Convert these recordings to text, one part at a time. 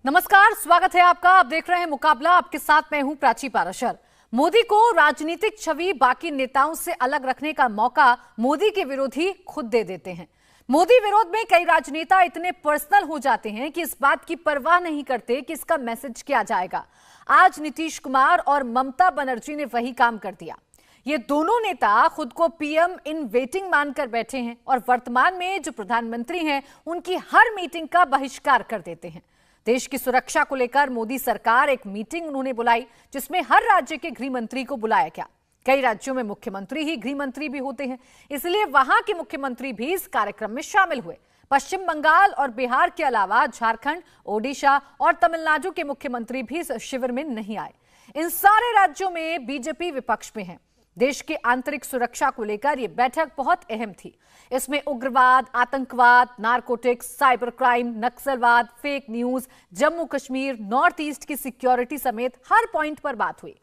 नमस्कार, स्वागत है आपका। आप देख रहे हैं मुकाबला। आपके साथ मैं हूं प्राची पाराशर। मोदी को राजनीतिक छवि बाकी नेताओं से अलग रखने का मौका मोदी के विरोधी खुद दे देते हैं। मोदी विरोध में कई राजनेता इतने पर्सनल हो जाते हैं कि इस बात की परवाह नहीं करते कि इसका मैसेज क्या जाएगा। आज नीतीश कुमार और ममता बनर्जी ने वही काम कर दिया। ये दोनों नेता खुद को पीएम इन वेटिंग मानकर बैठे हैं और वर्तमान में जो प्रधानमंत्री हैं उनकी हर मीटिंग का बहिष्कार कर देते हैं। देश की सुरक्षा को लेकर मोदी सरकार एक मीटिंग उन्होंने बुलाई, जिसमें हर राज्य के गृह मंत्री को बुलाया गया। कई राज्यों में मुख्यमंत्री ही गृह मंत्री भी होते हैं, इसलिए वहां के मुख्यमंत्री भी इस कार्यक्रम में शामिल हुए। पश्चिम बंगाल और बिहार के अलावा झारखंड, ओडिशा और तमिलनाडु के मुख्यमंत्री भी इस शिविर में नहीं आए। इन सारे राज्यों में बीजेपी विपक्ष में है। देश की आंतरिक सुरक्षा को लेकर यह बैठक बहुत अहम थी। इसमें उग्रवाद, आतंकवाद, नारकोटिक्स, साइबर क्राइम, नक्सलवाद, fake news, Jammu Kashmir, north east की सिक्योरिटी समेत हर पॉइंट पर बात हुई।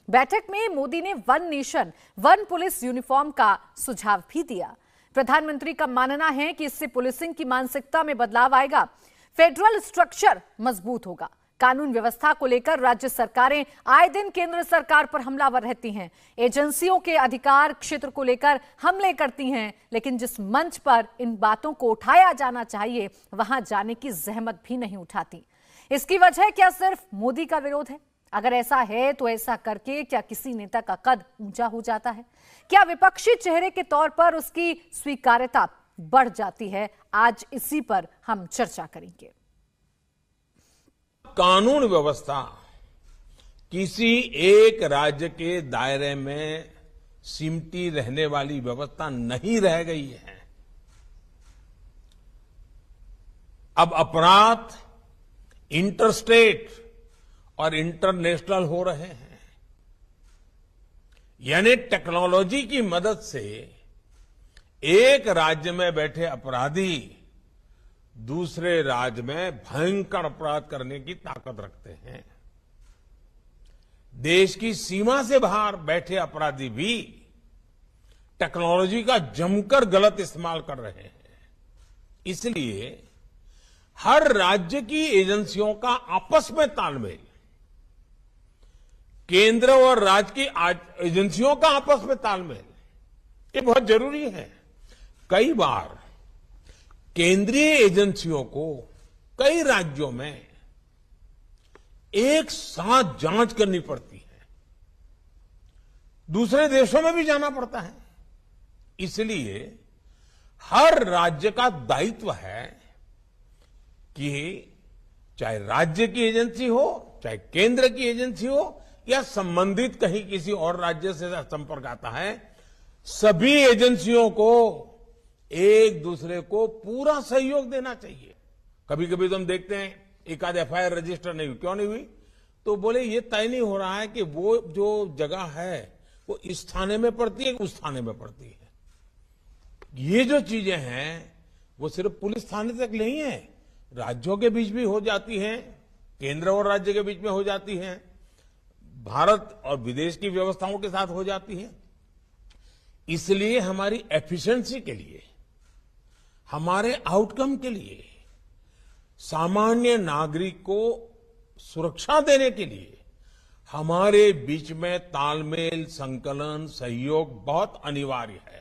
बैठक में मोदी ने one nation one police uniform का सुझाव भी दिया। प्रधानमंत्री का मानना है कि इससे पुलिसिंग की मानसिकता में बदलाव आएगा, फेडरल स्ट्रक्चर मजबूत होगा। कानून व्यवस्था को लेकर राज्य सरकारें आए दिन केंद्र सरकार पर हमलावर रहती हैं। एजेंसियों के अधिकार क्षेत्र को लेकर हमले करती हैं, लेकिन जिस मंच पर इन बातों को उठाया जाना चाहिए वहां जाने की जहमत भी नहीं उठाती। इसकी वजह क्या सिर्फ मोदी का विरोध है? अगर ऐसा है तो ऐसा करके क्या किसी नेता का कद ऊंचा हो जाता है? क्या विपक्षी चेहरे के तौर पर उसकी स्वीकार्यता बढ़ जाती है? आज इसी पर हम चर्चा करेंगे। कानून व्यवस्था किसी एक राज्य के दायरे में सिमटी रहने वाली व्यवस्था नहीं रह गई है। अब अपराध इंटरस्टेट और इंटरनेशनल हो रहे हैं। यानी टेक्नोलॉजी की मदद से एक राज्य में बैठे अपराधी दूसरे राज्य में भयंकर अपराध करने की ताकत रखते हैं। देश की सीमा से बाहर बैठे अपराधी भी टेक्नोलॉजी का जमकर गलत इस्तेमाल कर रहे हैं। इसलिए हर राज्य की एजेंसियों का आपस में तालमेल, केंद्र और राज्य की एजेंसियों का आपस में तालमेल, ये बहुत जरूरी है। कई बार केंद्रीय एजेंसियों को कई राज्यों में एक साथ जांच करनी पड़ती है, दूसरे देशों में भी जाना पड़ता है। इसलिए हर राज्य का दायित्व है कि चाहे राज्य की एजेंसी हो, चाहे केंद्र की एजेंसी हो या संबंधित कहीं किसी और राज्य से संपर्क आता है, सभी एजेंसियों को एक दूसरे को पूरा सहयोग देना चाहिए। कभी कभी तो हम देखते हैं एक आध एफआईआर रजिस्टर नहीं हुई। क्यों नहीं हुई? तो बोले ये तय नहीं हो रहा है कि वो जो जगह है वो इस थाने में पड़ती है, उस थाने में पड़ती है। ये जो चीजें हैं वो सिर्फ पुलिस थाने तक नहीं है, राज्यों के बीच भी हो जाती हैं, केंद्र और राज्य के बीच में हो जाती हैं, भारत और विदेश की व्यवस्थाओं के साथ हो जाती है। इसलिए हमारी एफिशिएंसी के लिए, हमारे आउटकम के लिए, सामान्य नागरिक को सुरक्षा देने के लिए हमारे बीच में तालमेल, संकलन, सहयोग बहुत अनिवार्य है।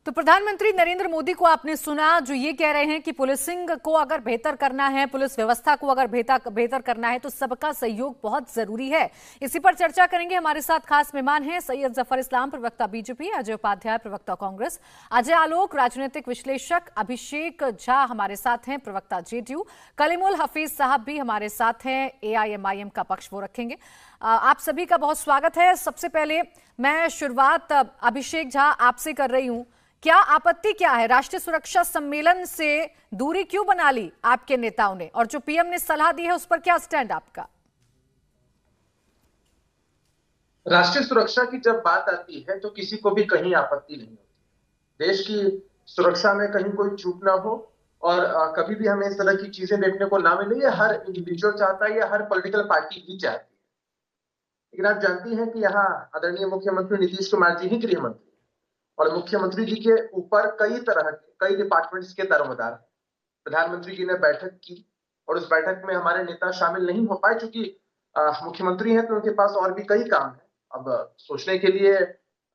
तो प्रधानमंत्री नरेंद्र मोदी को आपने सुना, जो ये कह रहे हैं कि पुलिसिंग को अगर बेहतर करना है, पुलिस व्यवस्था को अगर बेहतर करना है तो सबका सहयोग बहुत जरूरी है। इसी पर चर्चा करेंगे। हमारे साथ खास मेहमान हैं सैयद जफर इस्लाम, प्रवक्ता बीजेपी, अजय उपाध्याय, प्रवक्ता कांग्रेस, अजय आलोक, राजनीतिक विश्लेषक, अभिषेक झा हमारे साथ हैं, प्रवक्ता जेडीयू, कलीमुल हफीज साहब भी हमारे साथ हैं, एआईएमआईएम का पक्ष वो रखेंगे। आप सभी का बहुत स्वागत है। सबसे पहले मैं शुरुआत अभिषेक झा आपसे कर रही हूं। क्या आपत्ति क्या है? राष्ट्रीय सुरक्षा सम्मेलन से दूरी क्यों बना ली आपके नेताओं ने, और जो पीएम ने सलाह दी है उस पर क्या स्टैंड आपका? राष्ट्रीय सुरक्षा की जब बात आती है तो किसी को भी कहीं आपत्ति नहीं होती। देश की सुरक्षा में कहीं कोई चूक ना हो और कभी भी हमें इस तरह की चीजें देखने को ना मिले। ये हर इंडिविजुअल चाहता है या हर पॉलिटिकल पार्टी भी चाहती है। लेकिन आप जानती हैं कि यहाँ आदरणीय मुख्यमंत्री नीतीश कुमार जी ही गृह मंत्री, और मुख्यमंत्री जी के ऊपर कई डिपार्टमेंट्स के दारोमदार हैं। प्रधानमंत्री जी ने बैठक की और उस बैठक में हमारे नेता शामिल नहीं हो पाए, क्योंकि मुख्यमंत्री हैं तो उनके पास और भी कई काम है। अब सोचने के लिए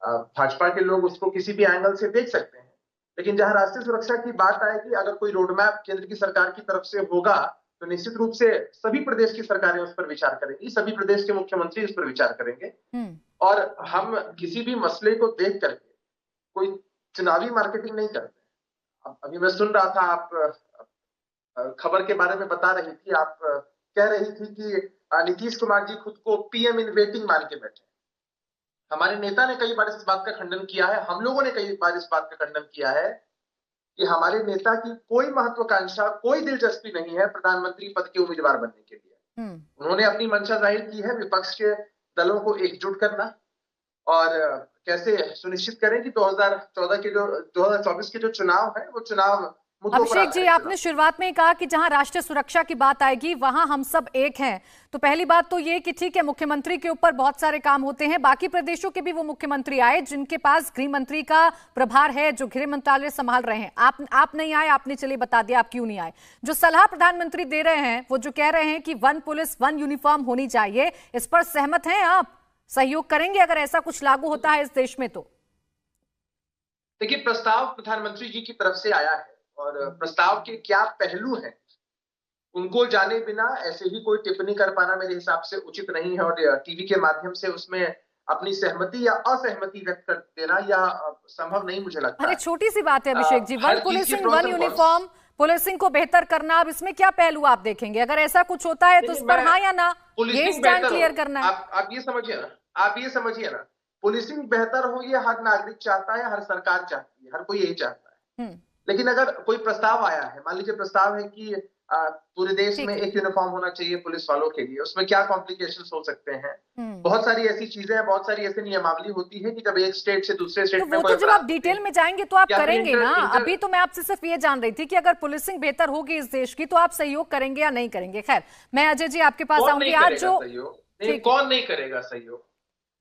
भाजपा के लोग उसको किसी भी एंगल से देख सकते हैं, लेकिन जहां राष्ट्रीय सुरक्षा की बात आएगी, अगर कोई रोड मैप केंद्र की सरकार की तरफ से होगा तो निश्चित रूप से सभी प्रदेश की सरकारें उस पर विचार करेंगी, सभी प्रदेश के मुख्यमंत्री उस पर विचार करेंगे और हम किसी भी मसले को देख करके कोई चुनावी मार्केटिंग नहीं करते। अभी मैं सुन रहा था, आप खबर के बारे में बता रही थी, आप कह रही थी कि नीतीश कुमार जी खुद को पीएम इन वेटिंग मान के बैठे। हमारे नेता ने कई बार इस बात का खंडन किया है, हम लोगों ने कई बार इस बात का खंडन किया है कि हमारे नेता की कोई महत्वाकांक्षा, कोई दिलचस्पी नहीं है प्रधानमंत्री पद के उम्मीदवार बनने के लिए। उन्होंने अपनी मंशा जाहिर की है विपक्ष के दलों को एकजुट करना और कैसे सुनिश्चित करें कि 2024 के जो चुनाव है वो चुनाव। अभिषेक जी, आपने शुरुआत में ही कहा कि जहां राष्ट्रीय सुरक्षा की बात आएगी वहां हम सब एक हैं। तो पहली बात तो ये कि ठीक है, मुख्यमंत्री के ऊपर बहुत सारे काम होते हैं, बाकी प्रदेशों के भी वो मुख्यमंत्री आए जिनके पास गृह मंत्री का प्रभार है, जो गृह मंत्रालय संभाल रहे हैं। आप नहीं आए, आपने चलिए बता दिया आप क्यों नहीं आए। जो सलाह प्रधानमंत्री दे रहे हैं, वो जो कह रहे हैं कि 1 पुलिस 1 यूनिफॉर्म होनी चाहिए, इस पर सहमत हैं आप? सहयोग करेंगे अगर ऐसा कुछ लागू होता है इस देश में? तो देखिए, प्रस्ताव प्रधानमंत्री जी की तरफ से आया है और प्रस्ताव के क्या पहलू हैं उनको जाने बिना ऐसे ही कोई टिप्पणी कर पाना मेरे हिसाब से उचित नहीं है और टीवी के माध्यम से उसमें अपनी सहमति या असहमति व्यक्त कर देना या संभव नहीं मुझे लगता। अरे छोटी सी बात है Abhishek ji, 1 policing 1 uniform, policing को बेहतर करना, अब इसमें क्या पहलू आप देखेंगे? अगर ऐसा कुछ होता है तो इस पर हाँ या ना, ये स्टैंड क्लियर करना है। आप ये समझिए ना, पुलिसिंग बेहतर हो ये हर नागरिक चाहता है, हर सरकार चाहती है, हर कोई यही चाहता है। लेकिन अगर कोई प्रस्ताव आया है, मान लीजिए प्रस्ताव है कि पूरे देश में एक यूनिफॉर्म होना चाहिए पुलिस वालों के लिए, उसमें क्या कॉम्प्लिकेशंस हो सकते हैं? बहुत सारी ऐसी चीजें हैं, बहुत सारी ऐसी नियमावली होती है कि जब एक स्टेट से दूसरे स्टेट में तो जब आप डिटेल में जाएंगे तो आप करेंगे ना। अभी तो मैं आपसे सिर्फ ये जान रही थी कि अगर पुलिसिंग बेहतर होगी इस देश की तो आप सहयोग करेंगे या नहीं करेंगे। खैर, मैं अजय जी आपके पास आऊंगी। आज जो कौन नहीं करेगा सहयोग?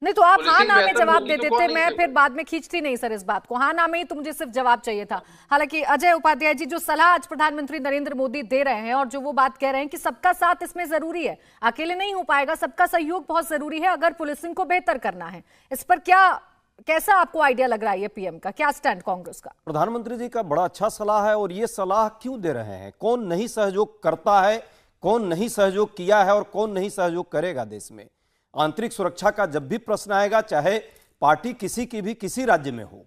नहीं तो आप हाँ ना में जवाब दे देते, मैं फिर बाद में खींचती नहीं सर इस बात को। हाँ ना में ही तो मुझे सिर्फ जवाब चाहिए था। हालांकि अजय उपाध्याय जी, जो सलाह आज प्रधानमंत्री नरेंद्र मोदी दे रहे हैं और जो वो बात कह रहे हैं कि सबका साथ इसमें जरूरी है, अकेले नहीं हो पाएगा, सबका सहयोग बहुत जरूरी है अगर पुलिसिंग को बेहतर करना है, इस पर कैसा आपको आइडिया लग रहा है? ये पीएम का क्या स्टैंड कांग्रेस का? प्रधानमंत्री जी का बड़ा अच्छा सलाह है और ये सलाह क्यों दे रहे हैं? कौन नहीं सहयोग करता है, कौन नहीं सहयोग किया है और कौन नहीं सहयोग करेगा? देश में आंतरिक सुरक्षा का जब भी प्रश्न आएगा, चाहे पार्टी किसी की भी किसी राज्य में हो,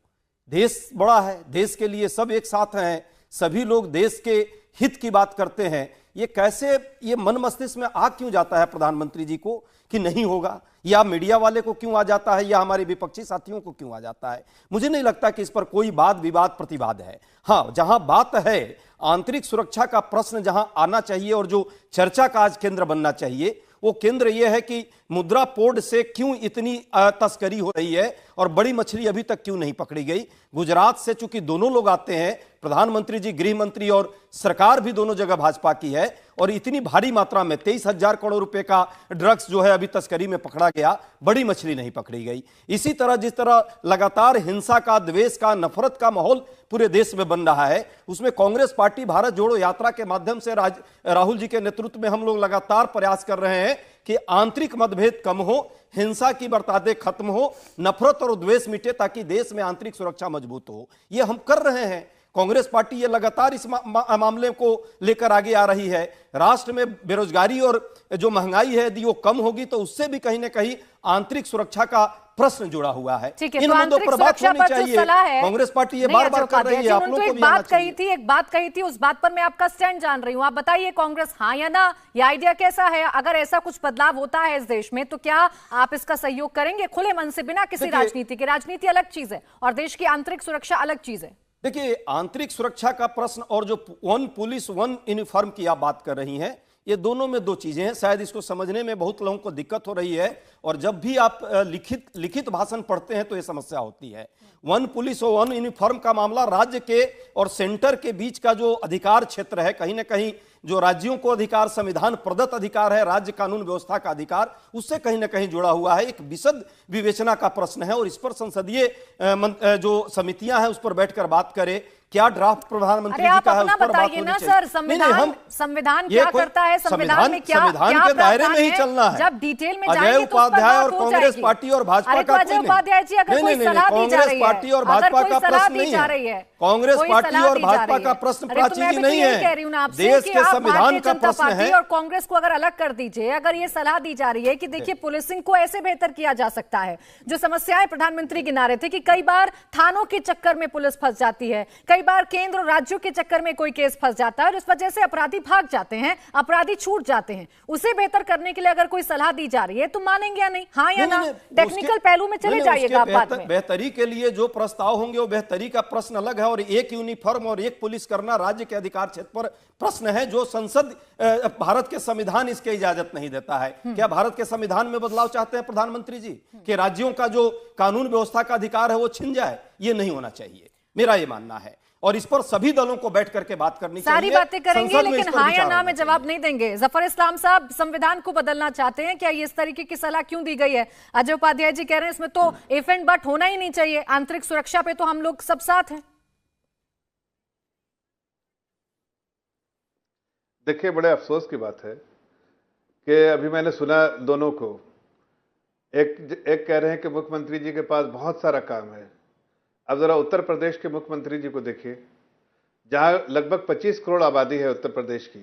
देश बड़ा है, देश के लिए सब एक साथ हैं, सभी लोग देश के हित की बात करते हैं। ये कैसे, ये मन मस्तिष्क में आ क्यों जाता है प्रधानमंत्री जी को कि नहीं होगा, या मीडिया वाले को क्यों आ जाता है, या हमारे विपक्षी साथियों को क्यों आ जाता है? मुझे नहीं लगता कि इस पर कोई वाद विवाद प्रतिवाद है। हाँ, जहां बात है आंतरिक सुरक्षा का प्रश्न जहां आना चाहिए और जो चर्चा का आज केंद्र बनना चाहिए, वो केंद्र यह है कि मुद्रा पोर्ट से क्यों इतनी तस्करी हो रही है और बड़ी मछली अभी तक क्यों नहीं पकड़ी गई। गुजरात से चूंकि दोनों लोग आते हैं, प्रधानमंत्री जी, गृह मंत्री, और सरकार भी दोनों जगह भाजपा की है, और इतनी भारी मात्रा में 23,000 करोड़ रुपए का ड्रग्स जो है अभी तस्करी में पकड़ा गया, बड़ी मछली नहीं पकड़ी गई। इसी तरह जिस तरह लगातार हिंसा का, द्वेष का, नफरत का माहौल पूरे देश में बन रहा है, उसमें कांग्रेस पार्टी भारत जोड़ो यात्रा के माध्यम से राहुल जी के नेतृत्व में हम लोग लगातार प्रयास कर रहे हैं कि आंतरिक मतभेद कम हो, हिंसा की बरसातें खत्म हो, नफरत और द्वेष मिटे, ताकि देश में आंतरिक सुरक्षा मजबूत हो। ये हम कर रहे हैं। कांग्रेस पार्टी ये लगातार इस मामले को लेकर आगे आ रही है। राष्ट्र में बेरोजगारी और जो महंगाई है यदि वो कम होगी तो उससे भी कहीं ना कहीं आंतरिक सुरक्षा का प्रश्न जुड़ा हुआ है। इन मुद्दों पर बात होनी चाहिए। कांग्रेस पार्टी ये बार बार कर रही है, आप लोगों को भी आना चाहिए। एक बात कही थी, उस बात पर मैं आपका स्टैंड जान रही हूं। आप बताइए, कांग्रेस हाँ या ना, ये आइडिया कैसा है? अगर ऐसा कुछ बदलाव होता है इस देश में तो क्या आप इसका सहयोग करेंगे खुले मन से, बिना किसी राजनीति के? राजनीति अलग चीज है और देश की आंतरिक सुरक्षा अलग चीज है। देखिए, आंतरिक सुरक्षा का प्रश्न और जो 1 पुलिस 1 यूनिफॉर्म की आप बात कर रही हैं, ये दोनों में दो चीजें हैं। शायद इसको समझने में बहुत लोगों को दिक्कत हो रही है, और जब भी आप लिखित भाषण पढ़ते हैं तो ये समस्या होती है। 1 पुलिस और 1 यूनिफॉर्म का मामला राज्य के और सेंटर के बीच का जो अधिकार क्षेत्र है, कहीं ना कहीं जो राज्यों को अधिकार, संविधान प्रदत्त अधिकार है, राज्य कानून व्यवस्था का अधिकार, उससे कहीं ना कहीं जुड़ा हुआ है। एक विशद विवेचना का प्रश्न है और इस पर संसदीय जो समितियां हैं उस पर बैठकर बात करें। क्या ड्राफ्ट प्रधानमंत्री जी का है उस पर बात होनी चाहिए। संविधान क्या करता है, संविधान में क्या संविधान के दायरे में ही चलना है। जब डिटेल में अजय उपाध्याय और कांग्रेस पार्टी और भाजपा का अजय उपाध्याय जी, अगर कोई सलाह दी जा रही है, पार्टी और भाजपा का प्रश्न नहीं है, कांग्रेस पार्टी और भाजपा का प्रश्न प्राची जी नहीं है, देश के संविधान का प्रश्न है। और कांग्रेस को अगर अलग कर दीजिए, अगर ये सलाह दी जा रही है कि देखिए पुलिसिंग को ऐसे बेहतर किया जा सकता है, जो समस्याएं प्रधानमंत्री गिना रहे थे कि कई बार थानों के चक्कर में पुलिस फंस जाती है, कई बार केंद्र और राज्यों के चक्कर में कोई केस फंस जाता है और इस वजह से अपराधी भाग जाते हैं, अपराधी छूट जाते हैं, उसे बेहतर करने के लिए अगर कोई सलाह दी जा रही है तो मानेंगे या नहीं? हाँ या ना? टेक्निकल पहलू में चले जाइएगा आप बात में। बेहतरी के लिए जो प्रस्ताव होंगे वो बेहतरी का प्रश्न अलग है, और एक यूनिफॉर्म और एक पुलिस करना राज्य के अधिकार क्षेत्र पर प्रश्न है, जो संसद, भारत के संविधान इसके इजाजत नहीं देता है। क्या भारत के संविधान में बदलाव चाहते हैं प्रधानमंत्री जी कि राज्यों का जो कानून व्यवस्था का अधिकार है वो छिन जाए? ये नहीं होना चाहिए, मेरा ये मानना है। और इस पर सभी दलों को बैठ करके बात करनी चाहिए। सारी बातें करेंगे लेकिन हाँ या ना में जवाब नहीं देंगे। जफर इस्लाम साहब संविधान को बदलना चाहते हैं, क्या ये इस तरीके की सलाह क्यों दी गई है? अजय उपाध्याय जी कह रहे हैं इसमें तो इफ एंड बट होना ही नहीं चाहिए, आंतरिक सुरक्षा पे तो हम लोग सब साथ हैं। देखिए, बड़े अफसोस की बात है कि अभी मैंने सुना दोनों को, एक कह रहे हैं कि मुख्यमंत्री जी के पास बहुत सारा काम है। अब जरा उत्तर प्रदेश के मुख्यमंत्री जी को देखिए, जहां लगभग 25 करोड़ आबादी है उत्तर प्रदेश की,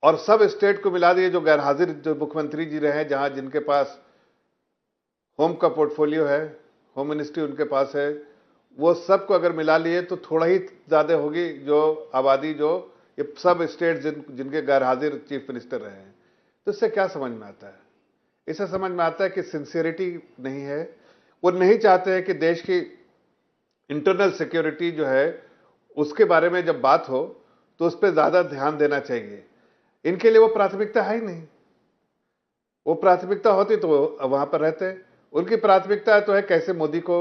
और सब स्टेट को मिला दिए जो गैर हाजिर जो मुख्यमंत्री जी रहे, जहां जिनके पास होम का पोर्टफोलियो है, होम मिनिस्ट्री उनके पास है, वो सबको अगर मिला लिए तो थोड़ा ही ज्यादा होगी जो आबादी जो ये सब स्टेट जिनके गैर हाजिर चीफ मिनिस्टर रहे हैं। तो इससे क्या समझ में आता है? इससे समझ में आता है कि सिंसियरिटी नहीं है। वो नहीं चाहते हैं कि देश की इंटरनल सिक्योरिटी जो है उसके बारे में जब बात हो तो उस पर ज्यादा ध्यान देना चाहिए। इनके लिए वो प्राथमिकता है ही नहीं। वो प्राथमिकता होती तो वहां पर रहते। उनकी प्राथमिकता तो है कैसे मोदी को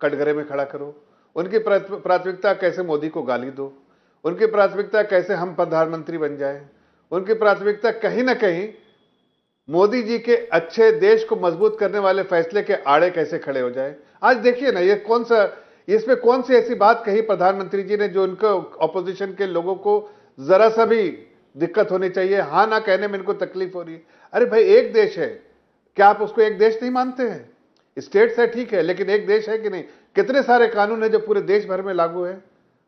कटघरे में खड़ा करो, उनकी प्राथमिकता कैसे मोदी को गाली दो, उनकी प्राथमिकता कैसे हम प्रधानमंत्री बन जाए, उनकी प्राथमिकता कहीं ना कहीं मोदी जी के अच्छे देश को मजबूत करने वाले फैसले के आड़े कैसे खड़े हो जाए। आज देखिए ना, इसमें कौन सी ऐसी बात कही प्रधानमंत्री जी ने जो उनको ऑपोजिशन के लोगों को जरा सा भी दिक्कत होनी चाहिए, हाँ ना कहने में इनको तकलीफ हो रही है। अरे भाई, एक देश है, क्या आप उसको एक देश नहीं मानते हैं? स्टेट्स है ठीक है, लेकिन एक देश है कि नहीं? कितने सारे कानून है जो पूरे देश भर में लागू है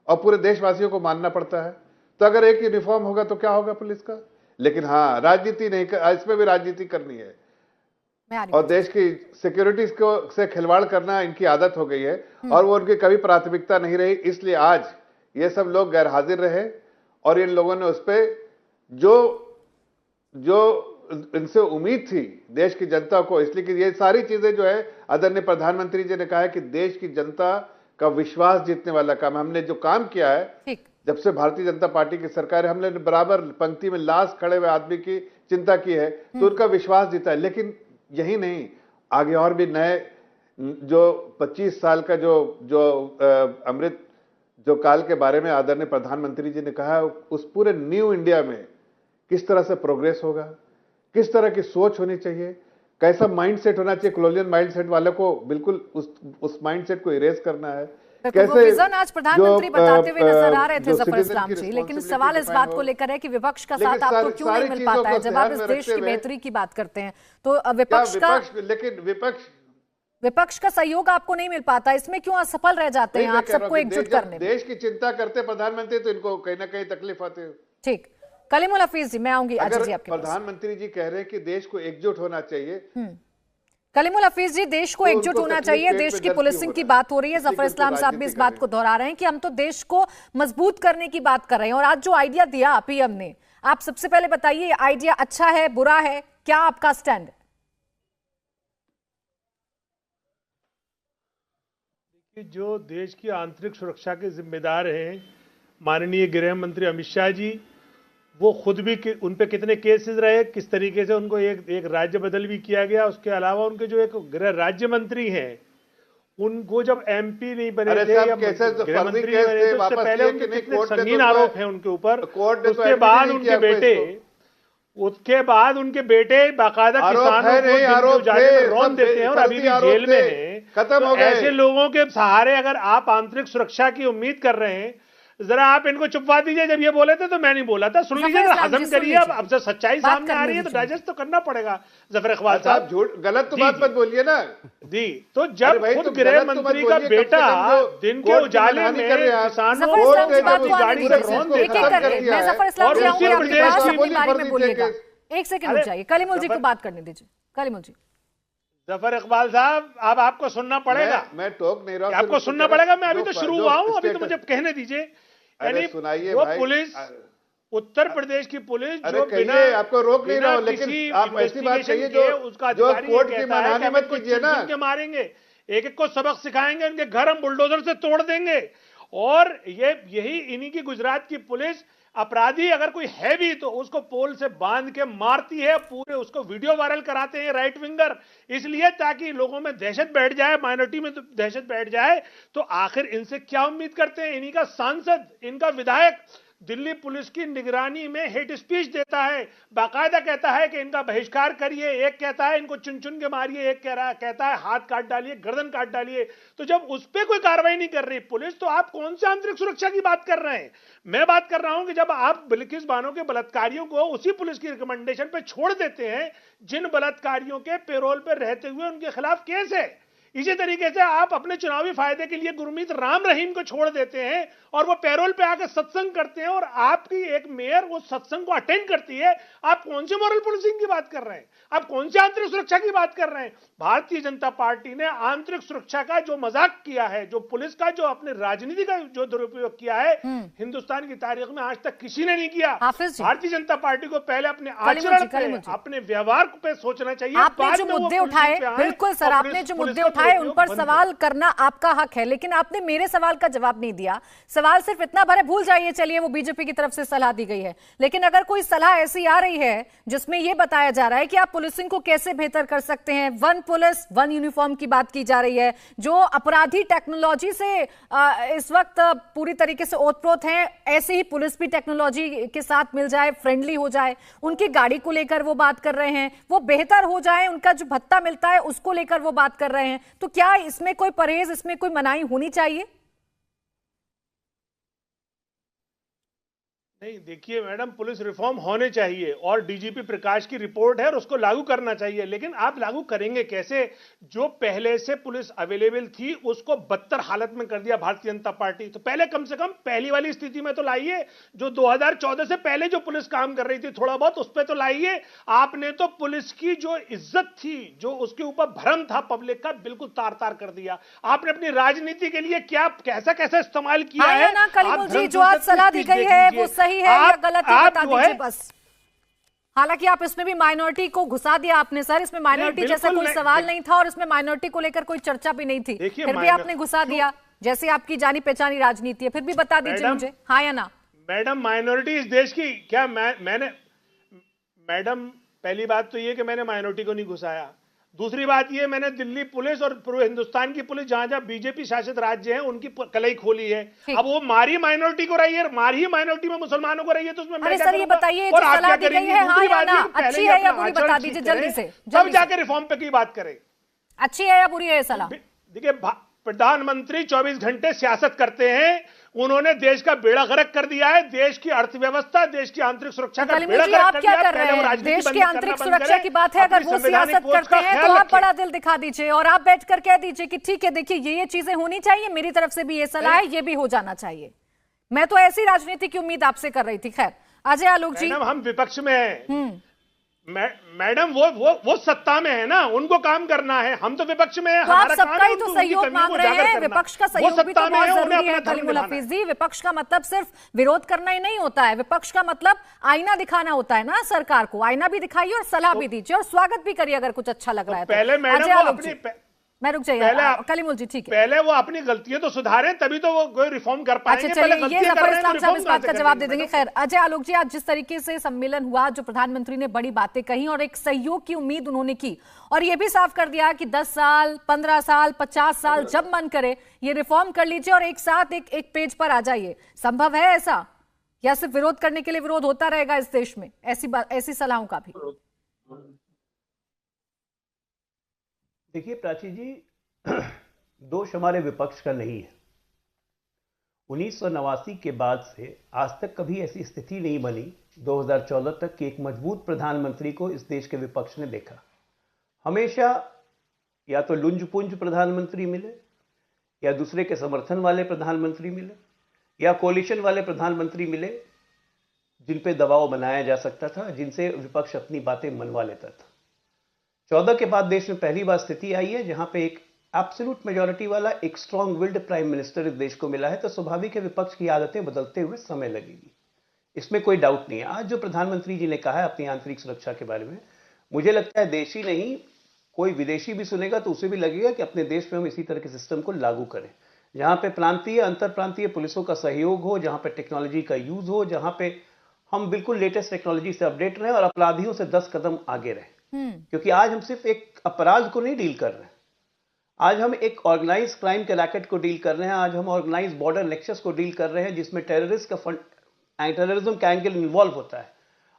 और पूरे देशवासियों को मानना पड़ता है। तो अगर एक यूनिफॉर्म होगा तो क्या होगा पुलिस का? लेकिन हाँ, राजनीति नहीं, इसमें भी राजनीति करनी है और देश की सिक्योरिटी से खिलवाड़ करना इनकी आदत हो गई है और वो उनकी कभी प्राथमिकता नहीं रही। इसलिए आज ये सब लोग गैर हाजिर रहे और इन लोगों ने उस पर जो इनसे उम्मीद थी देश की जनता को, इसलिए कि ये सारी चीजें जो है आदरणीय प्रधानमंत्री जी ने कहा है कि देश की जनता का विश्वास जीतने वाला काम हमने जो काम किया है, जब से भारतीय जनता पार्टी की सरकार है, हमने बराबर पंक्ति में लाश खड़े हुए आदमी की चिंता की है तो उनका विश्वास जीता है। लेकिन यही नहीं, आगे और भी नए जो 25 साल का जो अमृत जो काल के बारे में आदरणीय प्रधानमंत्री जी ने कहा है, उस पूरे न्यू इंडिया में किस तरह से प्रोग्रेस होगा, किस तरह की सोच होनी चाहिए, कैसा माइंडसेट होना चाहिए। कॉलोनियल माइंडसेट वाले को बिल्कुल उस माइंडसेट को इरेज करना है। कैसे विजन आज प्रधानमंत्री बताते हुए नजर आ रहे थे जफर इस्लाम जी, लेकिन सवाल इस बात को लेकर है कि विपक्ष का साथ आपको क्यों नहीं मिल पाता है जब आप इस देश की बेहतरी की बात करते हैं? तो विपक्ष का सहयोग आपको नहीं मिल पाता, इसमें क्यों असफल रह जाते हैं आप सबको एकजुट करने में? देश की चिंता करते प्रधानमंत्री तो इनको कहीं ना कहीं तकलीफ आती है। ठीक, कलीमुल हफीज जी, मैं आऊंगी आज जी आपके पास। प्रधानमंत्री जी कह रहे हैं कि देश को एकजुट होना चाहिए। कलीमुल हफीज जी, देश को एकजुट होना चाहिए, देश की पुलिसिंग की बात हो रही है। जफर इस्लाम साहब भी इस बात को दोहरा रहे हैं कि हम तो देश को मजबूत करने की बात कर रहे हैं। और आज जो आइडिया दिया पीएम ने, आप सबसे पहले बताइए आइडिया अच्छा है, बुरा है, क्या आपका स्टैंड है? जो देश की आंतरिक सुरक्षा के जिम्मेदार हैं माननीय गृह मंत्री अमित शाह जी, वो खुद भी उन पे कितने केसेस रहे, किस तरीके से उनको एक राज्य बदल भी किया गया। उसके अलावा उनके जो एक गृह राज्य मंत्री हैं उनको जब एमपी नहीं बने अरे थे या साहब, कैसे गृह फर्जी मंत्री केस बने थे, थे, उससे वापस पहले किए उनके कि नहीं? कितने कोर्ट ने तो संगीन आरोप हैं उनके ऊपर। कोर्ट ने तो उसके एडमिट बाद नहीं उनके किया बेटे बाकायदा किसानों को उजाले में रौंद देते हैं और अभी भी जेल में हैं। खत्म हो गए। ऐसे लोगों के सहारे अगर आप आंतरिक सुरक्षा की उम्मीद कर रहे हैं, जरा आप इनको चुपवा दीजिए। जब ये बोले थे तो मैं नहीं बोला था, सुन लीजिए, हजम करिए। अब जब सच्चाई सामने आ रही है तो डाइजेस्ट तो करना पड़ेगा। जफर इकबाल साहब, झूठ गलत तो बात मत बोलिए ना दी। तो जब खुद गृह मंत्री का बेटा दिन के उजाले में किसानों को गाड़ी से रौंद देता है। एक सेकंड रुक जाइए, कलीमुल जी को बात करने दीजिए। कलीमुल जी। जफर इकबाल साहब, अब आपको सुनना पड़ेगा। मैं टोक नहीं रहा, आपको सुनना पड़ेगा। मैं अभी तो शुरू हुआ हूं, अभी तो मुझे कहने दीजिए। यानी वो पुलिस, उत्तर प्रदेश की पुलिस जो बिना आपको रोक नहीं रहा हूं, लेकिन आप ऐसी बात कहिए जो कोर्ट की मनमानी मत कीजिए ना। के मारेंगे, एक एक को सबक सिखाएंगे, उनके घर हम बुलडोजर से तोड़ देंगे। और यही इन्हीं की गुजरात की पुलिस, अपराधी अगर कोई है भी तो उसको पोल से बांध के मारती है, पूरे उसको वीडियो वायरल कराते हैं राइट विंगर, इसलिए ताकि लोगों में दहशत बैठ जाए, माइनॉरिटी में दहशत बैठ जाए। तो आखिर इनसे क्या उम्मीद करते हैं? इन्हीं का सांसद, इनका विधायक दिल्ली पुलिस की निगरानी में हेट स्पीच देता है, बाकायदा कहता है कि इनका बहिष्कार करिए। एक कहता है इनको चुन चुन के मारिए, एक कहता है हाथ काट डालिए, गर्दन काट डालिए। तो जब उस पर कोई कार्रवाई नहीं कर रही पुलिस, तो आप कौन से आंतरिक सुरक्षा की बात कर रहे हैं? मैं बात कर रहा हूं कि जब आप बिल्किस बानो के बलात्कारियों को उसी पुलिस की रिकमेंडेशन पे छोड़ देते हैं जिन बलात्कारियों के पेरोल पर रहते हुए उनके खिलाफ केस है। इसी तरीके से आप अपने चुनावी फायदे के लिए गुरमीत राम रहीम को छोड़ देते हैं और वो पैरोल पे आकर सत्संग करते हैं, और आपकी एक मेयर वो सत्संग को अटेंड करती है। आप कौन से मॉरल पुलिसिंग की बात कर रहे हैं? आप कौन से आंतरिक सुरक्षा की बात कर रहे हैं? भारतीय जनता पार्टी ने आंतरिक सुरक्षा का जो मजाक किया है, जो पुलिस का जो अपने राजनीति का जो दुरुपयोग किया है, हिंदुस्तान की तारीख में आज तक किसी ने नहीं किया। भारतीय जनता पार्टी को पहले अपने आचरण पे, अपने व्यवहार पे सोचना चाहिए। आपने जो मुद्दे उठाए, बिल्कुल सर, आपने जो मुद्दे उठाए उन पर सवाल करना आपका हक है, लेकिन आपने मेरे सवाल का जवाब नहीं दिया। सवाल सिर्फ इतना भरे, भूल जाइए, चलिए वो बीजेपी की तरफ से सलाह दी गई है, लेकिन अगर कोई सलाह ऐसी आ रही है जिसमें यह बताया जा रहा है कि आप पुलिसिंग को कैसे बेहतर कर सकते हैं, वन पुलिस वन यूनिफॉर्म की बात की जा रही है, जो अपराधी टेक्नोलॉजी से इस वक्त पूरी तरीके से ओतप्रोत हैं, ऐसे ही पुलिस भी टेक्नोलॉजी के साथ मिल जाए, फ्रेंडली हो जाए, उनकी गाड़ी को लेकर वो बात कर रहे हैं, वो बेहतर हो जाए, उनका जो भत्ता मिलता है उसको लेकर वो बात कर रहे हैं। तो क्या इसमें कोई परहेज, इसमें कोई मनाही होनी चाहिए? नहीं, देखिए मैडम, पुलिस रिफॉर्म होने चाहिए और डीजीपी प्रकाश की रिपोर्ट है और उसको लागू करना चाहिए, लेकिन आप लागू करेंगे कैसे? जो पहले से पुलिस अवेलेबल थी उसको बदतर हालत में कर दिया भारतीय जनता पार्टी। तो पहले कम से कम पहली वाली स्थिति में तो लाइए, जो 2014 से पहले जो पुलिस काम कर रही थी थोड़ा बहुत उस पर तो लाइए। आपने तो पुलिस की जो इज्जत थी, जो उसके ऊपर भरम था पब्लिक का, बिल्कुल तार तार कर दिया। आपने अपनी राजनीति के लिए क्या कैसा कैसा इस्तेमाल किया है ना कलीमुल जी, जो आज सलाह दी गई है वो सही है या गलत है बता दीजिए बस। हालांकि आप इसमें भी माइनॉरिटी को घुसा दिया आपने सर, इसमें माइनॉरिटी जैसा कोई सवाल नहीं था और इसमें माइनॉरिटी को लेकर कोई चर्चा भी नहीं थी, फिर भी आपने घुसा दिया, जैसे आपकी जानी पहचानी राजनीति है। फिर भी बता दीजिए मुझे, हाँ या ना? मैडम, माइनॉरिटी इस देश की क्या मैंने मैडम, पहली बात तो ये कि मैंने माइनॉरिटी को नहीं घुसाया। दूसरी बात ये, मैंने दिल्ली पुलिस और पूरे हिंदुस्तान की पुलिस जहां जहां बीजेपी शासित राज्य हैं उनकी कलई खोली है। अब वो मारी माइनॉरिटी को रही है, मारी माइनॉरिटी में मुसलमानों को रही है, तो उसमें अरे सर ये बताइए, जो सलाह दी गई है हाँ या ना, अच्छी है या बुरी, बता दीजिए जल्दी से, तब जाके रिफॉर्म पे की बात करें। अच्छी है या बुरी है सलाह? देखिए, प्रधानमंत्री 24 घंटे सियासत करते हैं, उन्होंने देश का बेड़ा गर्क कर दिया है, देश की अर्थव्यवस्था, देश की आंतरिक सुरक्षा का बेड़ा गर्क कर दिया है। क्या कर रहे हैं? देश की आंतरिक सुरक्षा की बात है, अगर वो सियासत करते हैं तो आप बड़ा दिल दिखा दीजिए और आप बैठकर कह दीजिए कि ठीक है, देखिए ये चीजें होनी चाहिए, मेरी तरफ से भी ये सलाह है, ये भी हो जाना चाहिए। मैं तो ऐसी राजनीति की उम्मीद आपसे कर रही थी। खैर, अजय आलोक जी, हम विपक्ष में हैं। मैडम, वो सत्ता में है ना, उनको काम करना है, हम तो विपक्ष में हैं। तो आप सबका ही तो सहयोग मांग रहे हैं, विपक्ष का सहयोग भी तो बहुत जरूरी है कलीमुल हफीज जी। विपक्ष का मतलब सिर्फ विरोध करना ही नहीं होता है, विपक्ष का मतलब आईना दिखाना होता है ना सरकार को। आईना भी दिखाइए और सलाह भी दीजिए और स्वागत भी करिए अगर कुछ अच्छा लग रहा है। पहले मैडम मैं रुक जाइए कलीमुल जी, ठीक है, पहले वो अपनी गलतियां तो सुधारें, तभी तो वो कोई रिफॉर्म कर पाएंगे। अच्छा चलिए, ये जफर इस्लाम साहब इस बात का जवाब दे देंगे। खैर, अजय आलोक जी, आज जिस तरीके से सम्मेलन हुआ, जो प्रधानमंत्री ने बड़ी बातें कही और एक सहयोग की उम्मीद उन्होंने की, और ये भी साफ कर दिया कि 10 साल 15 साल 50 साल जब मन करे ये रिफॉर्म कर लीजिए और एक साथ एक पेज पर आ जाइए। संभव है ऐसा, या सिर्फ विरोध करने के लिए विरोध होता रहेगा इस देश में? ऐसी सलाहों का भी देखिए प्राची जी, दोष हमारे विपक्ष का नहीं है। 1989 के बाद से आज तक कभी ऐसी स्थिति नहीं बनी 2014 तक कि एक मजबूत प्रधानमंत्री को इस देश के विपक्ष ने देखा। हमेशा या तो लुंज-पुंज प्रधानमंत्री मिले, या दूसरे के समर्थन वाले प्रधानमंत्री मिले, या कोalition वाले प्रधानमंत्री मिले जिन पे दबाव बनाया जा सकता था, जिनसे विपक्ष अपनी बातें मनवा लेता था। 14 के बाद देश में पहली बार स्थिति आई है जहां पे एक एब्सोल्यूट मेजॉरिटी वाला एक स्ट्रॉन्ग विल्ड प्राइम मिनिस्टर इस देश को मिला है, तो स्वाभाविक है विपक्ष की आदतें बदलते हुए समय लगेगी, इसमें कोई डाउट नहीं है। आज जो प्रधानमंत्री जी ने कहा है अपनी आंतरिक सुरक्षा के बारे में, मुझे लगता है देशी नहीं कोई विदेशी भी सुनेगा तो उसे भी लगेगा कि अपने देश में हम इसी तरह के सिस्टम को लागू करें, जहां पे प्रांतीय अंतर प्रांतीय पुलिसों का सहयोग हो, जहां पे टेक्नोलॉजी का यूज हो, जहां पे हम बिल्कुल लेटेस्ट टेक्नोलॉजी से अपडेट रहें और अपराधियों से 10 कदम आगे रहें। क्योंकि आज हम सिर्फ एक अपराध को नहीं डील कर रहे हैं, आज हम एक ऑर्गेनाइज क्राइम के रैकेट को डील कर रहे हैं, आज हम ऑर्गेनाइज बॉर्डर नेक्सस को डील कर रहे हैं, जिसमें टेररिज्म का एंगल इन्वॉल्व होता है,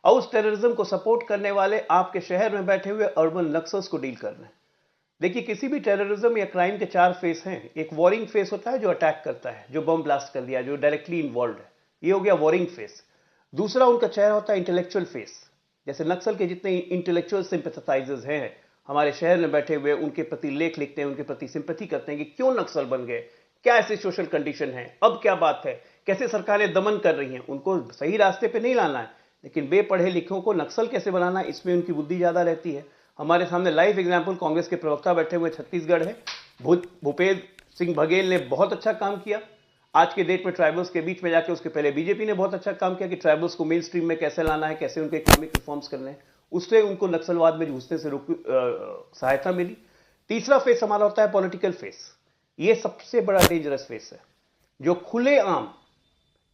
और उस टेररिज्म को सपोर्ट करने वाले आपके शहर में बैठे हुए अर्बन नक्सल्स को डील कर रहे हैं। देखिए, किसी भी टेररिज्म या क्राइम के 4 फेस हैं। एक वॉरिंग फेस होता है जो अटैक करता है, जो बम ब्लास्ट कर दिया, जो डायरेक्टली इन्वॉल्व है, ये हो गया वॉरिंग फेस। दूसरा उनका चेहरा होता है इंटेलेक्चुअल फेस, जैसे नक्सल के जितने इंटेलेक्चुअल सिंपैथाइजर्स हैं हमारे शहर में बैठे हुए, उनके प्रति लेख लिखते हैं, उनके प्रति सिंपैथी करते हैं कि क्यों नक्सल बन गए, क्या ऐसे सोशल कंडीशन है, अब क्या बात है, कैसे सरकारें दमन कर रही हैं। उनको सही रास्ते पे नहीं लाना है, लेकिन बेपढ़े लिखों को नक्सल कैसे बनाना है, इसमें उनकी बुद्धि ज्यादा रहती है। हमारे सामने लाइव एग्जाम्पल कांग्रेस के प्रवक्ता बैठे हुए छत्तीसगढ़ है, भूपेंद्र सिंह बघेल ने बहुत अच्छा काम किया। आज के डेट में ट्राइबल्स के बीच में जाके, उसके पहले बीजेपी ने बहुत अच्छा काम किया कि ट्राइबल्स को मेन स्ट्रीम में कैसे लाना है, कैसे उनके इकोनॉमिक रिफॉर्म्स करने हैं, उससे उनको नक्सलवाद में घुसने से सहायता मिली। तीसरा फेस हमारा होता है पॉलिटिकल फेस। ये सबसे बड़ा डेंजरस फेस है, जो खुलेआम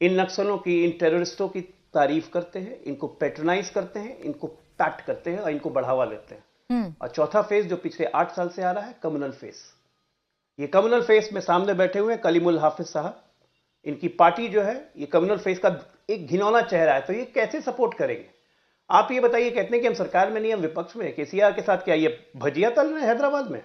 इन नक्सलों की, इन टेररिस्टों की तारीफ करते हैं, इनको पैट्रोनाइज करते हैं, इनको पैट करते हैं और इनको बढ़ावा देते हैं। और चौथा फेस जो पिछले 8 साल से आ रहा है, कम्युनल फेस। ये कम्युनल फेस में सामने बैठे हुए हैं कलीमुल हाफिज साहब, इनकी पार्टी जो है ये कम्युनल फेस का एक घिनौना चेहरा है, तो ये कैसे सपोर्ट करेंगे? आप ये बताइए, कहते हैं कि हम सरकार में नहीं, हम विपक्ष में। केसीआर के साथ क्या ये भजिया तल रहे हैं हैदराबाद में?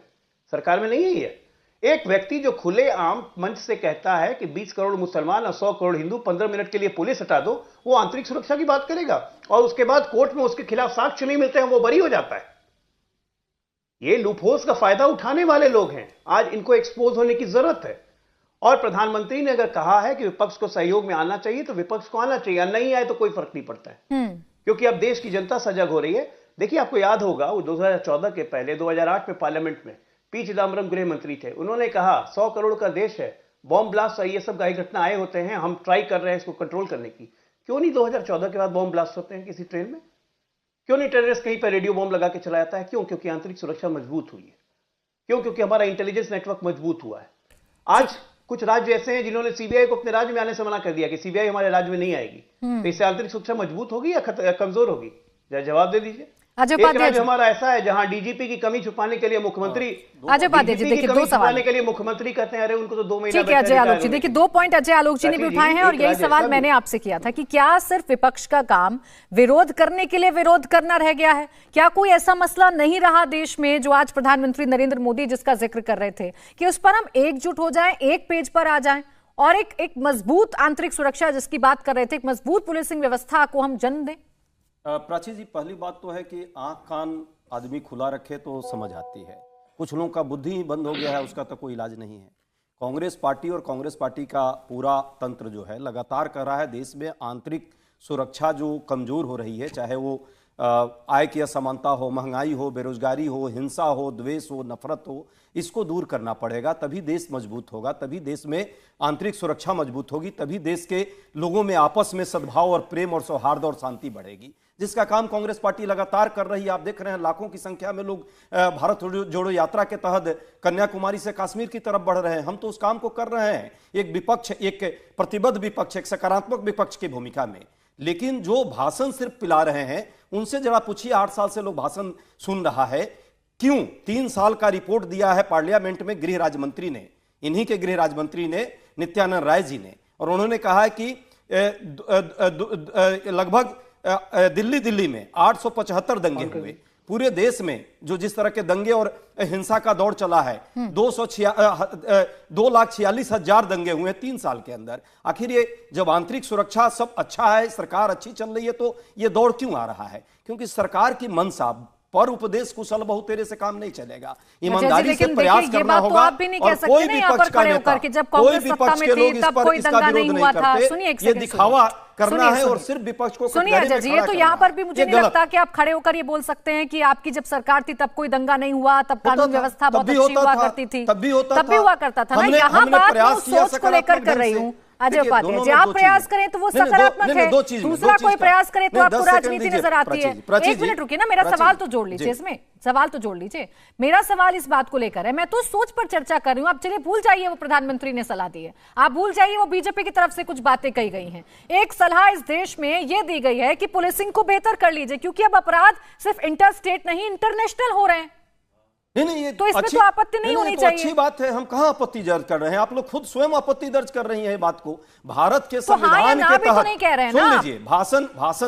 सरकार में नहीं है ये। एक व्यक्ति जो खुलेआम मंच से कहता है कि 20 करोड़ मुसलमान और 100 करोड़ हिंदू, 15 मिनट के लिए पुलिस हटा दो, वो आंतरिक सुरक्षा की बात करेगा, और उसके बाद कोर्ट में उसके खिलाफ साक्ष्य नहीं मिलते हैं, वो बरी हो जाता है। ये लूपहोल्स का फायदा उठाने वाले लोग हैं, आज इनको एक्सपोज होने की जरूरत है। और प्रधानमंत्री ने अगर कहा है कि विपक्ष को सहयोग में आना चाहिए, तो विपक्ष को आना चाहिए, नहीं आए तो कोई फर्क नहीं पड़ता है, क्योंकि अब देश की जनता सजग हो रही है। देखिए, आपको याद होगा वो 2014 के पहले 2008 में पार्लियामेंट में पी चिदम्बरम गृह मंत्री थे, उन्होंने कहा 100 करोड़ का देश है, बॉम्ब ब्लास्ट और ये सब घटना आए होते हैं, हम ट्राई कर रहे हैं इसको कंट्रोल करने की। क्यों नहीं 2014 के बाद बॉम्ब ब्लास्ट होते हैं किसी ट्रेन में? क्यों नहीं टेररिस्ट कहीं पर रेडियो बॉम्ब लगा के चला जाता है? क्यों? क्योंकि आंतरिक सुरक्षा मजबूत हुई है। क्यों? क्योंकि हमारा इंटेलिजेंस नेटवर्क मजबूत हुआ है। आज कुछ राज्य ऐसे हैं जिन्होंने सीबीआई को अपने राज्य में आने से मना कर दिया कि सीबीआई हमारे राज्य में नहीं आएगी, तो इससे आंतरिक सुरक्षा मजबूत होगी या कमजोर होगी? जवाब दे दीजिए। एक राज्य हमारा ऐसा है जहां डीजीपी की कमी छुपाने के लिए मुख्यमंत्री छुपाने के लिए मुख्यमंत्री कहते हैं, अरे उनको तो 2 महीना। ठीक है अजय आलोक जी, देखिए 2 पॉइंट अजय आलोक जी ने भी उठाए हैं, और यही सवाल मैंने आपसे किया था कि क्या सिर्फ विपक्ष का काम विरोध करने के लिए विरोध करना रह गया है? क्या कोई ऐसा मसला नहीं रहा देश में जो आज प्रधानमंत्री नरेंद्र मोदी जिसका जिक्र कर रहे थे कि उस पर हम एकजुट हो जाएं, एक पेज पर आ जाएं, और एक मजबूत आंतरिक सुरक्षा जिसकी बात कर रहे थे, एक मजबूत पुलिसिंग व्यवस्था को हम जन्म दें? प्राची जी, पहली बात तो है कि आंख कान आदमी खुला रखे तो समझ आती है। कुछ लोगों का बुद्धि ही बंद हो गया है, उसका तो कोई इलाज नहीं है। कांग्रेस पार्टी और कांग्रेस पार्टी का पूरा तंत्र जो है लगातार कर रहा है देश में आंतरिक सुरक्षा जो कमजोर हो रही है, चाहे वो आय की असमानता हो, महंगाई हो, बेरोजगारी हो, हिंसा हो, द्वेष हो, नफरत हो, इसको दूर करना पड़ेगा। तभी देश मजबूत होगा, तभी देश में आंतरिक सुरक्षा मजबूत होगी, तभी देश के लोगों में आपस में सद्भाव और प्रेम और सौहार्द और शांति बढ़ेगी, जिसका काम कांग्रेस पार्टी लगातार कर रही है। आप देख रहे हैं लाखों की संख्या में लोग भारत जोड़ो यात्रा के तहत कन्याकुमारी से कश्मीर की तरफ बढ़ रहे हैं। हम तो उस काम को कर रहे हैं, एक विपक्ष, एक प्रतिबद्ध विपक्ष, एक सकारात्मक विपक्ष की भूमिका में। लेकिन जो भाषण सिर्फ पिला रहे हैं, उनसे जरा पूछिए, 8 साल से लोग भाषण सुन रहा है, क्यों 3 साल का रिपोर्ट दिया है पार्लियामेंट में गृह राज्य मंत्री ने, इन्हीं के गृह राज्य मंत्री ने, नित्यानंद राय जी ने, और उन्होंने कहा है कि लगभग दिल्ली में 875 दंगे हुए। पूरे देश में जो जिस तरह के दंगे और हिंसा का दौर चला है, 2,46,000 दंगे हुए हैं 3 साल के अंदर। आखिर ये जब आंतरिक सुरक्षा सब अच्छा है, सरकार अच्छी चल रही है, तो ये दौड़ क्यों आ रहा है? क्योंकि सरकार की मनसा पर उपदेश कुशल बहु तेरे से काम नहीं चलेगा, ईमानदारी से प्रयास करना होगा। आप भी नहीं कह सकते ना यहाँ पर खड़े होकर कि जब कांग्रेस सत्ता में थी तब कोई दंगा नहीं हुआ था। सुनिए, ये दिखावा करना है और सिर्फ विपक्ष को सुनिए अजय जी, ये तो यहाँ पर भी मुझे नहीं लगता कि आप खड़े होकर ये बोल सकते हैं कि आपकी जब सरकार थी तब कोई दंगा नहीं हुआ, तब कानून व्यवस्था बहुत अच्छी हुआ करती थी, तब भी हुआ करता था ना। यहाँ बात मैं सोच को लेकर कर रही हूँ अजय उपाध्याय जी। आप प्रयास करें तो वो सकारात्मक है, दूसरा कोई प्रयास करे तो आपको राजनीति नजर आती है। एक मिनट रुकिए ना, मेरा सवाल तो जोड़ लीजिए, इसमें सवाल तो जोड़ लीजिए। मेरा सवाल इस बात को लेकर है, मैं तो सोच पर चर्चा कर रही हूँ। आप चलिए भूल जाइए वो प्रधानमंत्री ने सलाह दी है, आप भूल जाइए वो बीजेपी की तरफ से कुछ बातें कही गई हैं। एक सलाह इस देश में ये दी गई है कि पुलिसिंग को बेहतर कर लीजिए, क्योंकि अब अपराध सिर्फ इंटर स्टेट नहीं इंटरनेशनल हो रहे हैं। नहीं, ये तो इसमें तो आपत्ति नहीं होनी चाहिए। अच्छी बात है, हम कहां आपत्ति दर्ज कर रहे हैं? आप लोग खुद स्वयं आपत्ति दर्ज कर रही हैं बात को। भारत के संविधान के तहत तो नहीं कह रहे हैं ना। सुन लीजिए, भाषण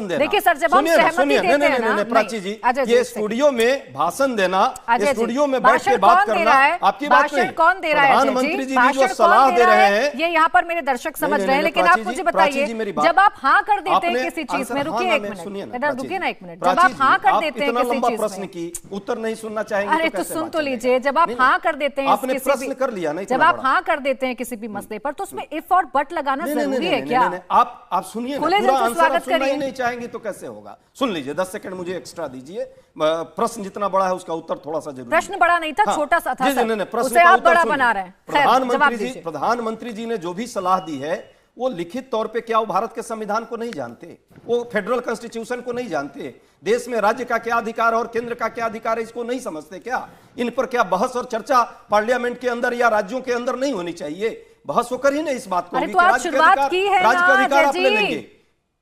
देना। देखिए सर, जब हम सहमति देते हैं ना, प्राची जी, ये स्टूडियो में भाषण देना, स्टूडियो में बैठ के बात करना आपकी बात नहीं। कौन दे रहा है? प्रधानमंत्री जी जो सलाह दे रहे हैं, ये यहाँ पर मेरे दर्शक समझ रहे हैं, लेकिन आप मुझे बताइए, जब आप हाँ कर देते हैं किसी चीज में, रुकिए एक मिनट, रुकिए ना एक मिनट, जब आप हाँ कर देते हैं किसी चीज प्रश्न की उत्तर नहीं सुनना चाहेंगे? अरे तो सुन तो लीजिए, जब आप हाँ कर देते हैं, आपने प्रश्न कर लिया नहीं, जब आप हाँ कर देते हैं किसी भी मसले पर, तो उसमें इफ और बट लगाना जरूरी है क्या? आप सुनिए, पूरा आंसर सुनना ही नहीं चाहेंगे तो कैसे होगा? सुन लीजिए, 10 सेकंड मुझे एक्स्ट्रा दीजिए। प्रश्न जितना बड़ा है उसका उत्तर थोड़ा सा जरूरी। प्रश्न बड़ा नहीं था, छोटा सा था। प्रश्न आप बड़ा बना रहे हैं। प्रधानमंत्री जी ने जो भी सलाह दी है वो लिखित तौर पे, क्या वो भारत के संविधान को नहीं जानते? वो फेडरल कॉन्स्टिट्यूशन को नहीं जानते? देश में राज्य का क्या अधिकार और केंद्र का क्या अधिकार है, इसको नहीं समझते क्या? इन पर क्या बहस और चर्चा पार्लियामेंट के अंदर या राज्यों के अंदर नहीं होनी चाहिए? बहस होकर ही नहीं इस बात को तो राज्य का अधिकार आप ले लेंगे।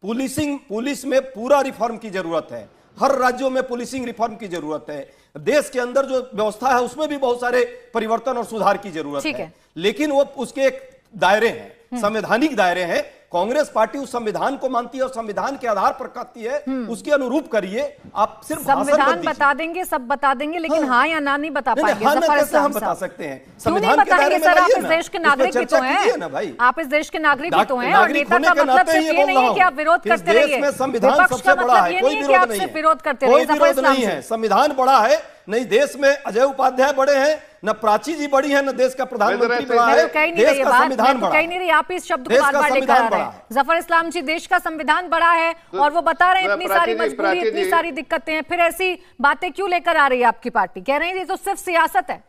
पुलिस में पूरा रिफॉर्म की जरूरत है, हर राज्यों में पुलिसिंग रिफॉर्म की जरूरत है। देश के अंदर जो व्यवस्था है उसमें भी बहुत सारे परिवर्तन और सुधार की जरूरत है, लेकिन वो उसके एक दायरे हैं, संवैधानिक दायरे हैं। कांग्रेस पार्टी उस संविधान को मानती है और संविधान के आधार पर कहती है, उसके अनुरूप करिए। आप सिर्फ संविधान बता देंगे, सब बता देंगे, लेकिन हाँ या ना नहीं बता पाएंगे। कैसे हम बता सकते हैं? संविधान के दायरे में आप इस देश के नागरिक भी तो हैं, आप इस देश के नागरिक भी तो हैं, और नेता का मतलब सिर्फ ये नहीं है कि आप विरोध करते रहिए। संविधान सबसे बड़ा है, कोई विरोध नहीं है, विरोध करते रहिए, कोई विरोध नहीं है। संविधान बड़ा है, नहीं देश में अजय उपाध्याय बड़े हैं, न प्राची जी बड़ी है, न देश का प्रधानमंत्री बड़ा है। देश का संविधान बड़ा है, कहीं नहीं रही, आप इस शब्द को बार-बार लेकर आ रहे हैं। जफर इस्लाम जी, देश का संविधान बड़ा है और वो बता रहे हैं इतनी सारी मजबूरी, इतनी सारी दिक्कतें हैं, फिर ऐसी बातें क्यों लेकर आ रही है आपकी पार्टी? कह रहे हैं ये तो सिर्फ सियासत है।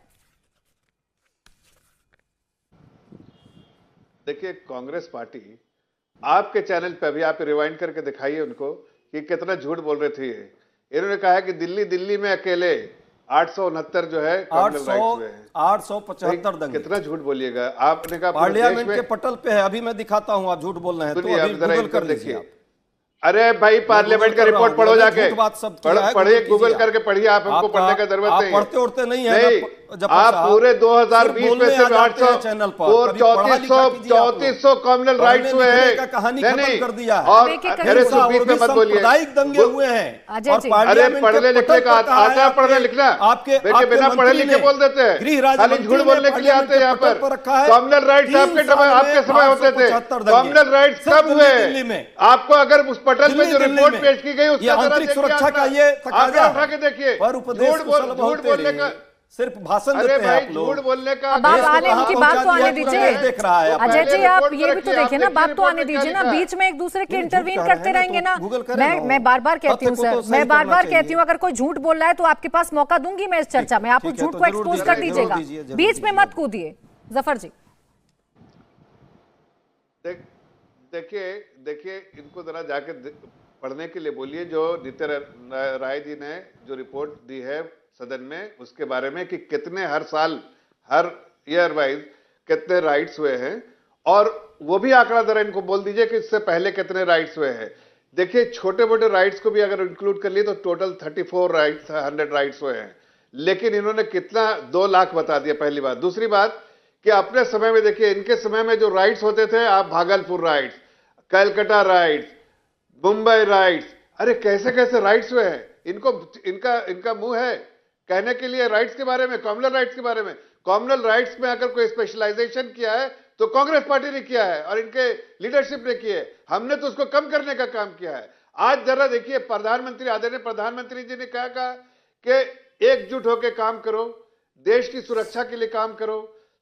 देखिए, कांग्रेस पार्टी आपके चैनल पे अभी आप रिवाइंड करके दिखाइए उनको कि कितना झूठ बोल रहे थे। इन्होंने कहा है कि दिल्ली में अकेले 869 जो है 875 दंगे। कितना झूठ बोलिएगा? आपने कहा पार्लियामेंट के पटल पे है, अभी मैं दिखाता हूं, आप झूठ बोल रहे हैं तो अभी गूगल कर लीजिए। अरे भाई, पार्लियामेंट का रिपोर्ट पढ़ो, जाके पढ़िए, गूगल करके पढ़िए। आप हमको पढ़ने का जरूरत नहीं, पढ़ते उड़ते नहीं है। आप पूरे 2020 में से 3400 कॉमनल राइट्स हुए हैं, कहानी खत्म कर दिया है। और मेरे से बीच में मत बोलिए, दंगे हुए हैं। अरे पढ़ने लिखने का आता है, पढ़ने लिखना आपके बिना पढ़े लिखे बोल देते हैं, खाली झूठ बोलने के लिए आते हैं यहाँ पर। कॉमनल राइट्स आपके समय होते थे, कॉमनल राइट्स कब हुए? आपको अगर उस पटल में जो रिपोर्ट पेश की गई उसका आंतरिक सुरक्षा का ये आंकड़ा उठा के देखिए। झूठ बोलने का सिर्फ भाषण अरे देते हैं भाई, आप लोग। झूठ बोलने का अब आप आने उनकी बात तो आने दीजिए। देख रहा है अजय जी, आप रिपोर्ट ये भी तो रखिए, देखिए ना, आपने बात तो आने रिपोर्ट में दीजिए क्या ना, लिखा? बीच में एक दूसरे के नहीं, इंटरवीन झूठ कह करते रहे हैं रहेंगे ना, ना। तो गूगल करें ना। मैं बार बार कहती हूँ तथ्य को सर, तो सही मैं बार करना बार कहती चाहिए। हूँ अगर कोई झूठ बोल रहा है तो आपके पास मौका दूंगी मैं इस चर्चा में, आपको ठीक है, झूठ तो को जरूर एक्सपोज दीजिए, कर जरूर दीजिएगा, दीजिए, जरूर बीच में दीजिए। मत कूदिए। जफर जी देखिए इनको जरा जाके पढ़ने के लिए बोलिए जो नित्य राय जी ने जो रिपोर्ट दी है सदन में, उसके बारे में कि कितने हर साल हर ईयर वाइज कितने राइट्स हुए हैं, और वो भी आंकड़ा जरा इनको बोल दीजिए कि इससे पहले कितने राइट्स हुए हैं। देखिए छोटे मोटे राइट्स को भी अगर इंक्लूड कर लिए तो टोटल 34 राइट्स 100 राइट्स हुए हैं, लेकिन इन्होंने कितना 2 लाख बता दिया, पहली बात। दूसरी बात कि अपने समय में देखिए, इनके समय में जो राइट्स होते थे, आप Bhagalpur rights, Calcutta rights, Mumbai rights, अरे कैसे कैसे राइट्स हुए हैं। इनको इनका मुंह है कहने के लिए राइट्स के बारे में, कॉमनल राइट्स के बारे में। कॉमनल राइट्स में अगर कोई स्पेशलाइजेशन किया है तो कांग्रेस पार्टी ने किया है और इनके लीडरशिप ने किया है, हमने तो उसको कम करने का काम किया है। आज जरा देखिए, प्रधानमंत्री, आदरणीय प्रधानमंत्री जी ने क्या कहा कि एकजुट होकर काम करो, देश की सुरक्षा के लिए काम करो,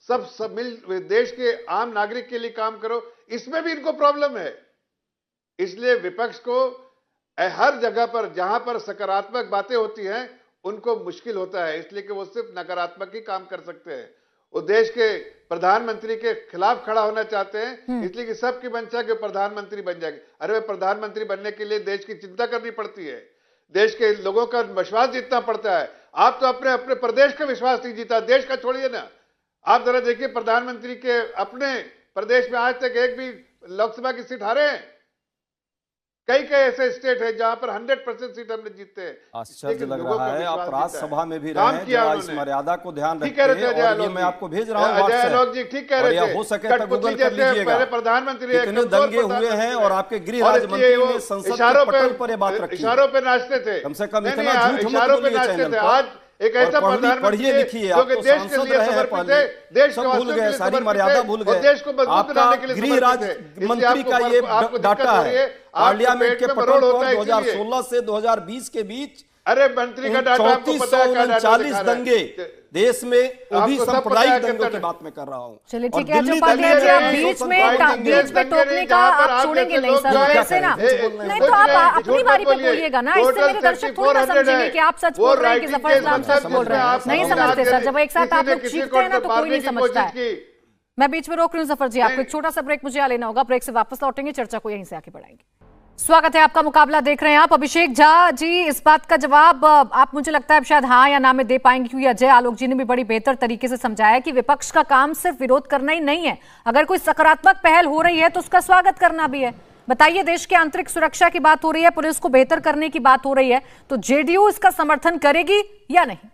सब मिल देश के आम नागरिक के लिए काम करो। इसमें भी इनको प्रॉब्लम है। इसलिए विपक्ष को हर जगह पर जहां पर सकारात्मक बातें होती हैं उनको मुश्किल होता है, इसलिए कि वो सिर्फ नकारात्मक ही काम कर सकते हैं। वो देश के प्रधानमंत्री के खिलाफ खड़ा होना चाहते हैं, इसलिए कि सबकी मंशा के प्रधानमंत्री बन जाएंगे। अरे प्रधानमंत्री बनने के लिए देश की चिंता करनी पड़ती है, देश के लोगों का विश्वास जीतना पड़ता है। आप तो अपने अपने प्रदेश का विश्वास नहीं जीता, देश का छोड़िए ना। आप जरा देखिए, प्रधानमंत्री के अपने प्रदेश में आज तक एक भी लोकसभा की सीट हारे हैं। कई ऐसे स्टेट है जहां पर 100% सीट हमने जीते हैं। आश्चर्य लग रहा है, आप राज्यसभा में भी काम रहे किया हैं, इस उन्होंने। मर्यादा को ध्यान ठीक कह रहे थे रखिए। और ये मैं आपको भेज रहा हूँ अजय व्हाट्सएप। आलोक जी ठीक कह रहे और थे, हो सके तो गूगल कर लीजिएगा। पहले प्रधानमंत्री कितने दंगे हुए हैं और आपके गृह राज्य मंत्री ने संसद के पटल पर ये बात रखी। इशारों पे नाचते थे, कम से कम नहीं, इतना नहीं, झूठ मत इशारों पे बोलिए नाचते चैनल थे। पर। आज एक ऐसा प्रधानमंत्री पढ़िए लिखिए, जो आप कि तो देश के सांसद लिए रहे हैं समर्पित पहले, है, देश सब के भूल वास्तव के गए, लिए सारी समर्पित मर्यादा है, भूल और गए। देश को मजबूत आपका बनाने के लिए गृह समर्पित राज्य है। इसलिए मंत्री का ये आपको दिक्कत डाटा हो रही है, पार्लियामेंट के पटल पर 2016 से 2020 के बीच अरे मंत्री का डाटा आपको पता है क्या डाटा 3439 दंगे देश में, वो भी आपको सब सांप्रदायिक पता है दंगों कितना की बात मैं कर रहा हूँ। चलिए और ठीक है, दिल्ली चौपाटिया जी, आप दंगे बीच में में टोकने का आप छोड़ेंगे नहीं सर, वैसे ना नहीं तो आप अपनी बारी पे बोलिएगा ना। इससे मेरे दर्शक थोड़ी ना समझेंगे कि आप सच बोल रहे हैं कि जफर इस्लाम सच बोल रहे हैं। नहीं समझते सर, जब एक साथ आप लोग चीखते हैं ना तो कोई नहीं समझता है। मैं बीच में रोक रही हूँ जफर जी, आपको एक छोटा सा ब्रेक मुझे लेना होगा, ब्रेक से वापस लौटेंगे, चर्चा को यहीं से आगे बढ़ाएंगे। स्वागत है आपका, मुकाबला देख रहे हैं आप। अभिषेक झा जी, इस बात का जवाब आप मुझे लगता है शायद हाँ या ना में दे पाएंगे, क्योंकि अजय आलोक जी ने भी बड़ी बेहतर तरीके से समझाया कि विपक्ष का काम सिर्फ विरोध करना ही नहीं है, अगर कोई सकारात्मक पहल हो रही है तो उसका स्वागत करना भी है। बताइए, देश के आंतरिक सुरक्षा की बात हो रही है, पुलिस को बेहतर करने की बात हो रही है, तो जेडीयू इसका समर्थन करेगी या नहीं?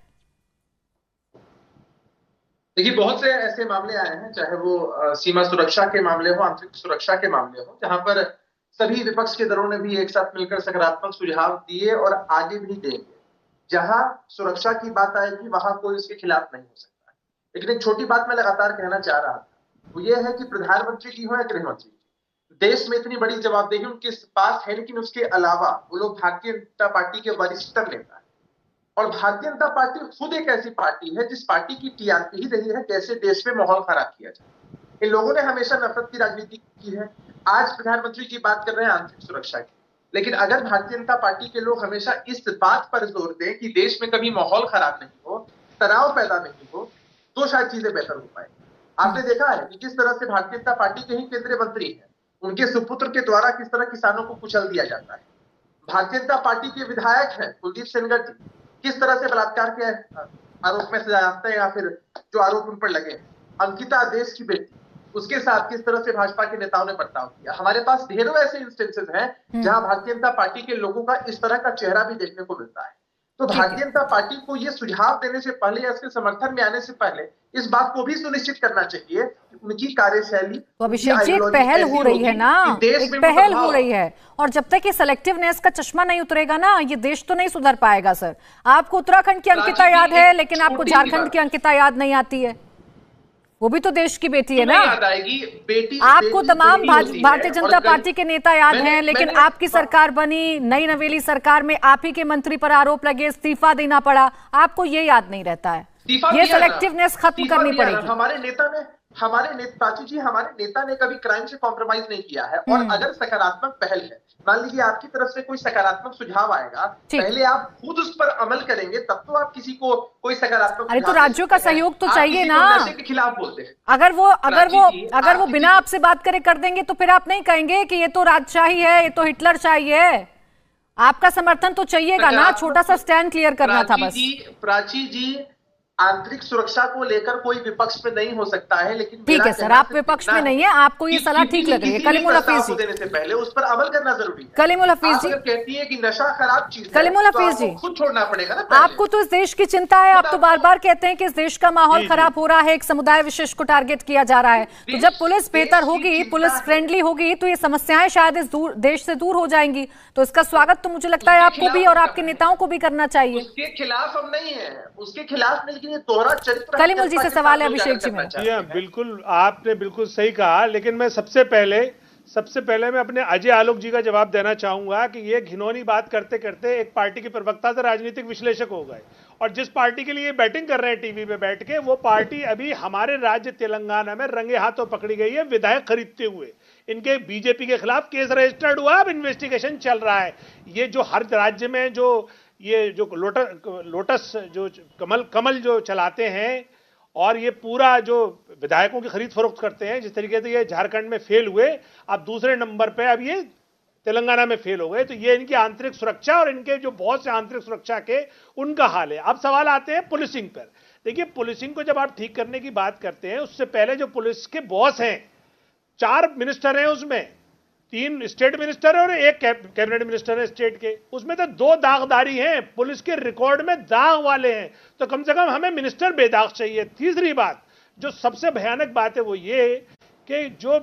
देखिए, बहुत से ऐसे मामले आए हैं, चाहे वो सीमा सुरक्षा के मामले हो, आंतरिक सुरक्षा के मामले हो, जहां पर सभी विपक्ष के दलों ने भी एक साथ मिलकर सकारात्मक सुझाव दिए और आगे भी देंगे। जहां सुरक्षा की बात आएगी वहां कोई उसके खिलाफ नहीं हो सकता। लेकिन एक छोटी बात मैं लगातार कहना चाह रहा था, वो ये है कि प्रधानमंत्री जी हो या गृह मंत्री, देश में इतनी बड़ी जवाबदेही उनके पास है, लेकिन उसके अलावा वो लोग भारतीय जनता पार्टी के वरिष्ठतम नेता है। और भारतीय जनता पार्टी खुद एक ऐसी पार्टी है जिस पार्टी की टीआरपी ही रही है कैसे देश में माहौल खराब किया जाए। इन लोगों ने हमेशा नफरत की राजनीति की है। आज प्रधानमंत्री जी बात कर रहे हैं आंतरिक सुरक्षा की, लेकिन अगर भारतीय जनता पार्टी के लोग हमेशा इस बात पर जोर दें कि देश में कभी माहौल खराब नहीं हो, तनाव पैदा नहीं हो, तो शायद चीजें बेहतर हो पाए। आपने देखा है कि किस तरह से भारतीय जनता पार्टी के ही केंद्रीय मंत्री हैं, उनके सुपुत्र के द्वारा किस तरह किसानों को कुचल दिया जाता है। भारतीय जनता पार्टी के विधायक हैं कुलदीप सेनगर जी, किस तरह से बलात्कार के आरोप में सजाते हैं या फिर जो आरोप उन पर लगे। अंकिता देश की बेटी, उसके साथ किस तरह से भाजपा के नेताओं ने बर्ताव किया। हमारे पास ढेरों ऐसे इंस्टेंसेस हैं जहां भारतीय जनता पार्टी के लोगों का इस तरह का चेहरा भी देखने को मिलता है। तो भारतीय जनता पार्टी को यह सुझाव देने से पहले या इसके समर्थन में आने से पहले इस बात को भी सुनिश्चित करना चाहिए कि उनकी कार्यशैली, तो अभिषेक जी, एक पहल हो रही है ना, एक पहल हो रही है, और जब तक ये सेलेक्टिवनेस का चश्मा नहीं उतरेगा ना, ये देश तो नहीं सुधर पाएगा सर। आपको उत्तराखंड की अंकिता याद है, लेकिन आपको झारखंड की अंकिता याद नहीं आती है। वो भी तो देश की बेटी है ना। याद आएगी बेटी, आपको तमाम भारतीय जनता पार्टी के नेता याद हैं, लेकिन आपकी सरकार बनी, नई नवेली सरकार में आप ही के मंत्री पर आरोप लगे, इस्तीफा देना पड़ा, आपको ये याद नहीं रहता है। ये सेलेक्टिवनेस खत्म करनी पड़ेगी। प्राची जी, हमारे नेता ने कभी क्राइम से कॉम्प्रोमाइज नहीं किया है। और अगर सकारात्मक पहल है, मान लीजिए आपकी तरफ से कोई सकारात्मक सुझाव आएगा, पहले आप खुद उस पर अमल करेंगे, तब तो आप किसी को कोई सकारात्मक। अरे तो राज्यों का सहयोग तो चाहिए ना। नशे के खिलाफ बोलते हैं। अगर वो बिना आपसे बात करे कर देंगे तो फिर आप नहीं कहेंगे कि ये तो राजशाही है, ये तो हिटलर शाही है। आपका समर्थन तो चाहिएगा ना। छोटा सा स्टैंड क्लियर करना था बस। प्राची जी, आंतरिक सुरक्षा को लेकर कोई विपक्ष में नहीं हो सकता है, लेकिन ठीक है सर, आप विपक्ष में नहीं है, आपको ये सलाह ठीक लग रही है। कलीमुल हफीज जी, देने से पहले उस पर अमल करना जरूरी है। कलीमुल हफीज जी कहती है कि नशा खराब चीज है, कलीमुल हफीज जी खुद छोड़ना पड़ेगा ना। आपको तो इस देश की चिंता है। आप तो बार बार कहते हैं कि इस देश का माहौल खराब हो रहा है, एक समुदाय विशेष को टारगेट किया जा रहा है। तो जब पुलिस बेहतर होगी, पुलिस फ्रेंडली होगी, तो ये समस्याएं शायद इस देश से दूर हो जाएंगी। तो इसका स्वागत तो मुझे लगता है आपको भी और आपके नेताओं को भी करना चाहिए। उसके खिलाफ हम नहीं है, उसके खिलाफ नहीं, लेकिन ये दोहरा चरित्र। कलीमुल जी से सवाल है अभिषेक जी में। बिल्कुल, आपने बिल्कुल सही कहा, लेकिन मैं सबसे पहले मैं अपने अजय आलोक जी का जवाब देना चाहूंगा कि ये घिनौनी बात करते करते एक पार्टी के प्रवक्ता से राजनीतिक विश्लेषक हो गए। और जिस पार्टी के लिए बैटिंग कर रहे हैं टीवी पे बैठ के, वो पार्टी अभी हमारे राज्य तेलंगाना में रंगे हाथों पकड़ी गई है विधायक खरीदते हुए। इनके बीजेपी के खिलाफ केस रजिस्टर्ड हुआ, अब इन्वेस्टिगेशन चल रहा है। ये जो हर राज्य में ये जो लोटस जो कमल जो चलाते हैं और ये पूरा जो विधायकों की खरीद फरोख्त करते हैं, जिस तरीके से ये झारखंड में फेल हुए, अब दूसरे नंबर पे अब ये तेलंगाना में फेल हो गए। तो ये इनकी आंतरिक सुरक्षा और इनके जो बॉस है आंतरिक सुरक्षा के, उनका हाल है। अब सवाल आते हैं पुलिसिंग पर। देखिए, पुलिसिंग को जब आप ठीक करने की बात करते हैं, उससे पहले जो पुलिस के बॉस हैं, 4 मिनिस्टर हैं, उसमें 3 स्टेट मिनिस्टर है और 1 कैबिनेट मिनिस्टर है स्टेट के। उसमें तो 2 दागदारी हैं, पुलिस के रिकॉर्ड में दाग वाले हैं। तो कम से कम हमें मिनिस्टर बेदाग चाहिए। तीसरी बात, जो सबसे भयानक बात है, वो ये कि जो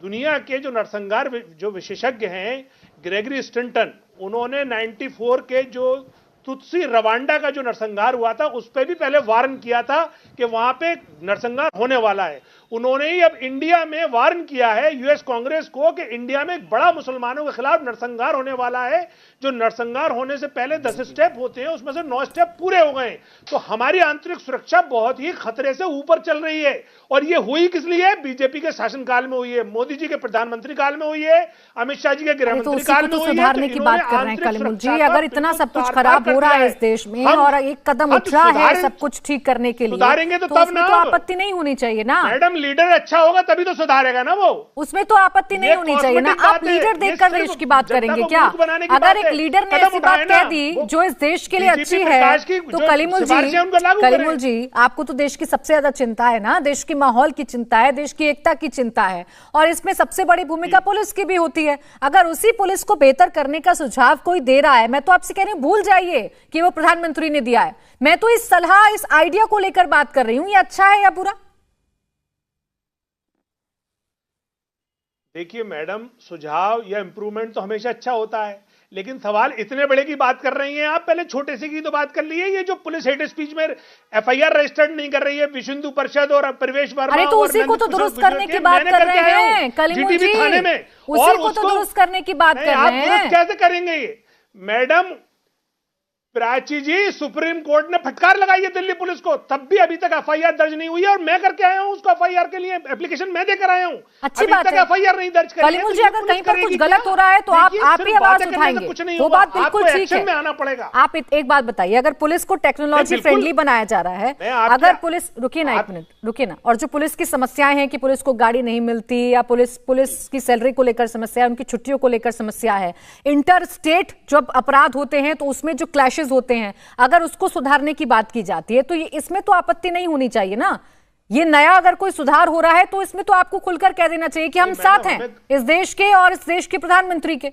दुनिया के जो नरसंहार जो विशेषज्ञ हैं, ग्रेगरी स्टिंटन, उन्होंने 94 के जो तुत्सी रवांडा का जो नरसंहार हुआ था, उस पर भी पहले वार्न किया था कि वहां पे नरसंहार होने वाला है। उन्होंने ही अब इंडिया में वार्न किया है यूएस कांग्रेस को कि इंडिया में एक बड़ा मुसलमानों के खिलाफ नरसंहार होने वाला है। जो नरसंहार होने से पहले 10 स्टेप होते हैं, उसमें से 9 स्टेप पूरे हो गए। तो हमारी आंतरिक सुरक्षा बहुत ही खतरे से ऊपर चल रही है। और ये हुई किस लिए? बीजेपी के शासनकाल में हुई है, मोदी जी के प्रधानमंत्री काल में हुई है, अमित शाह जी के गृह मंत्री काल में हुई है। सुधारने की बात कर रहे हैं कलीमुल जी। अगर इतना सब कुछ खराब हो रहा है इस देश में और एक कदम उठ रहा है सब कुछ ठीक करने के लिए, सुधारेंगे तो तब ना, आपत्ति नहीं होनी चाहिए ना मैडम। लीडर अच्छा होगा तभी तो सुधारेगा ना वो, उसमें तो आपत्ति नहीं होनी चाहिए ना। आप लीडर देखकर देश की बात करेंगे क्या? अगर एक लीडर ने ऐसी बात कह दी जो इस देश के लिए अच्छी है, तो कलीमुल जी आपको तो देश की सबसे ज्यादा चिंता है ना, देश के माहौल की चिंता है, देश की एकता की चिंता है, और इसमें सबसे बड़ी भूमिका पुलिस की भी होती है। अगर उसी पुलिस को बेहतर करने का सुझाव कोई दे रहा है, मैं तो आपसे कह रही हूँ भूल जाइए कि वो प्रधानमंत्री ने दिया है। मैं तो इस सलाह, इस आइडिया को लेकर बात कर रही हूँ, ये अच्छा है या बुरा? देखिए मैडम, सुझाव या इंप्रूवमेंट तो हमेशा अच्छा होता है, लेकिन सवाल इतने बड़े की बात कर रही हैं आप, पहले छोटे से की तो बात कर लीजिए। ये जो पुलिस हेड स्पीच में एफआईआर रजिस्टर्ड नहीं कर रही है विश्व हिंदू परिषद और प्रवेश वर्मा, अरे तो उसी को तो दुरुस्त करने की बात कर रहे हैं कलीमुल जी, थाने में उसी को तो दुरुस्त करने की बात कर रहे हैं। कैसे करेंगे ये मैडम? प्राची जी, सुप्रीम कोर्ट ने फटकार लगाई है दिल्ली पुलिस को, तब भी अभी तक एफआईआर दर्ज नहीं हुई है। और मैं करके आया हूं उसको, एफआईआर के लिए एप्लीकेशन मैं देकर आया हूं, अच्छी बात है। एफआईआर नहीं दर्ज करी। कलीमुल जी, अगर कहीं पर कुछ गलत हो रहा है तो आप ही आवाज उठाएंगे, वो बात बिल्कुल ठीक है। आना पड़ेगा। आप एक बात बताइए, अगर पुलिस को टेक्नोलॉजी फ्रेंडली बनाया जा रहा है, अगर पुलिस, रुकिए ना एक मिनट, रुकिए ना, और जो पुलिस की समस्याएं हैं कि पुलिस को गाड़ी नहीं मिलती या पुलिस की सैलरी को लेकर समस्या है, उनकी छुट्टियों को लेकर समस्या है, इंटर स्टेट जब अपराध होते हैं तो उसमें जो क्लैशेस होते हैं, अगर उसको सुधारने की बात की जाती है तो ये इसमें तो आपत्ति नहीं होनी चाहिए ना। ये नया अगर कोई सुधार हो रहा है तो इसमें तो आपको खुलकर कह देना चाहिए कि हम साथ हैं इस देश के और इस देश के प्रधानमंत्री के।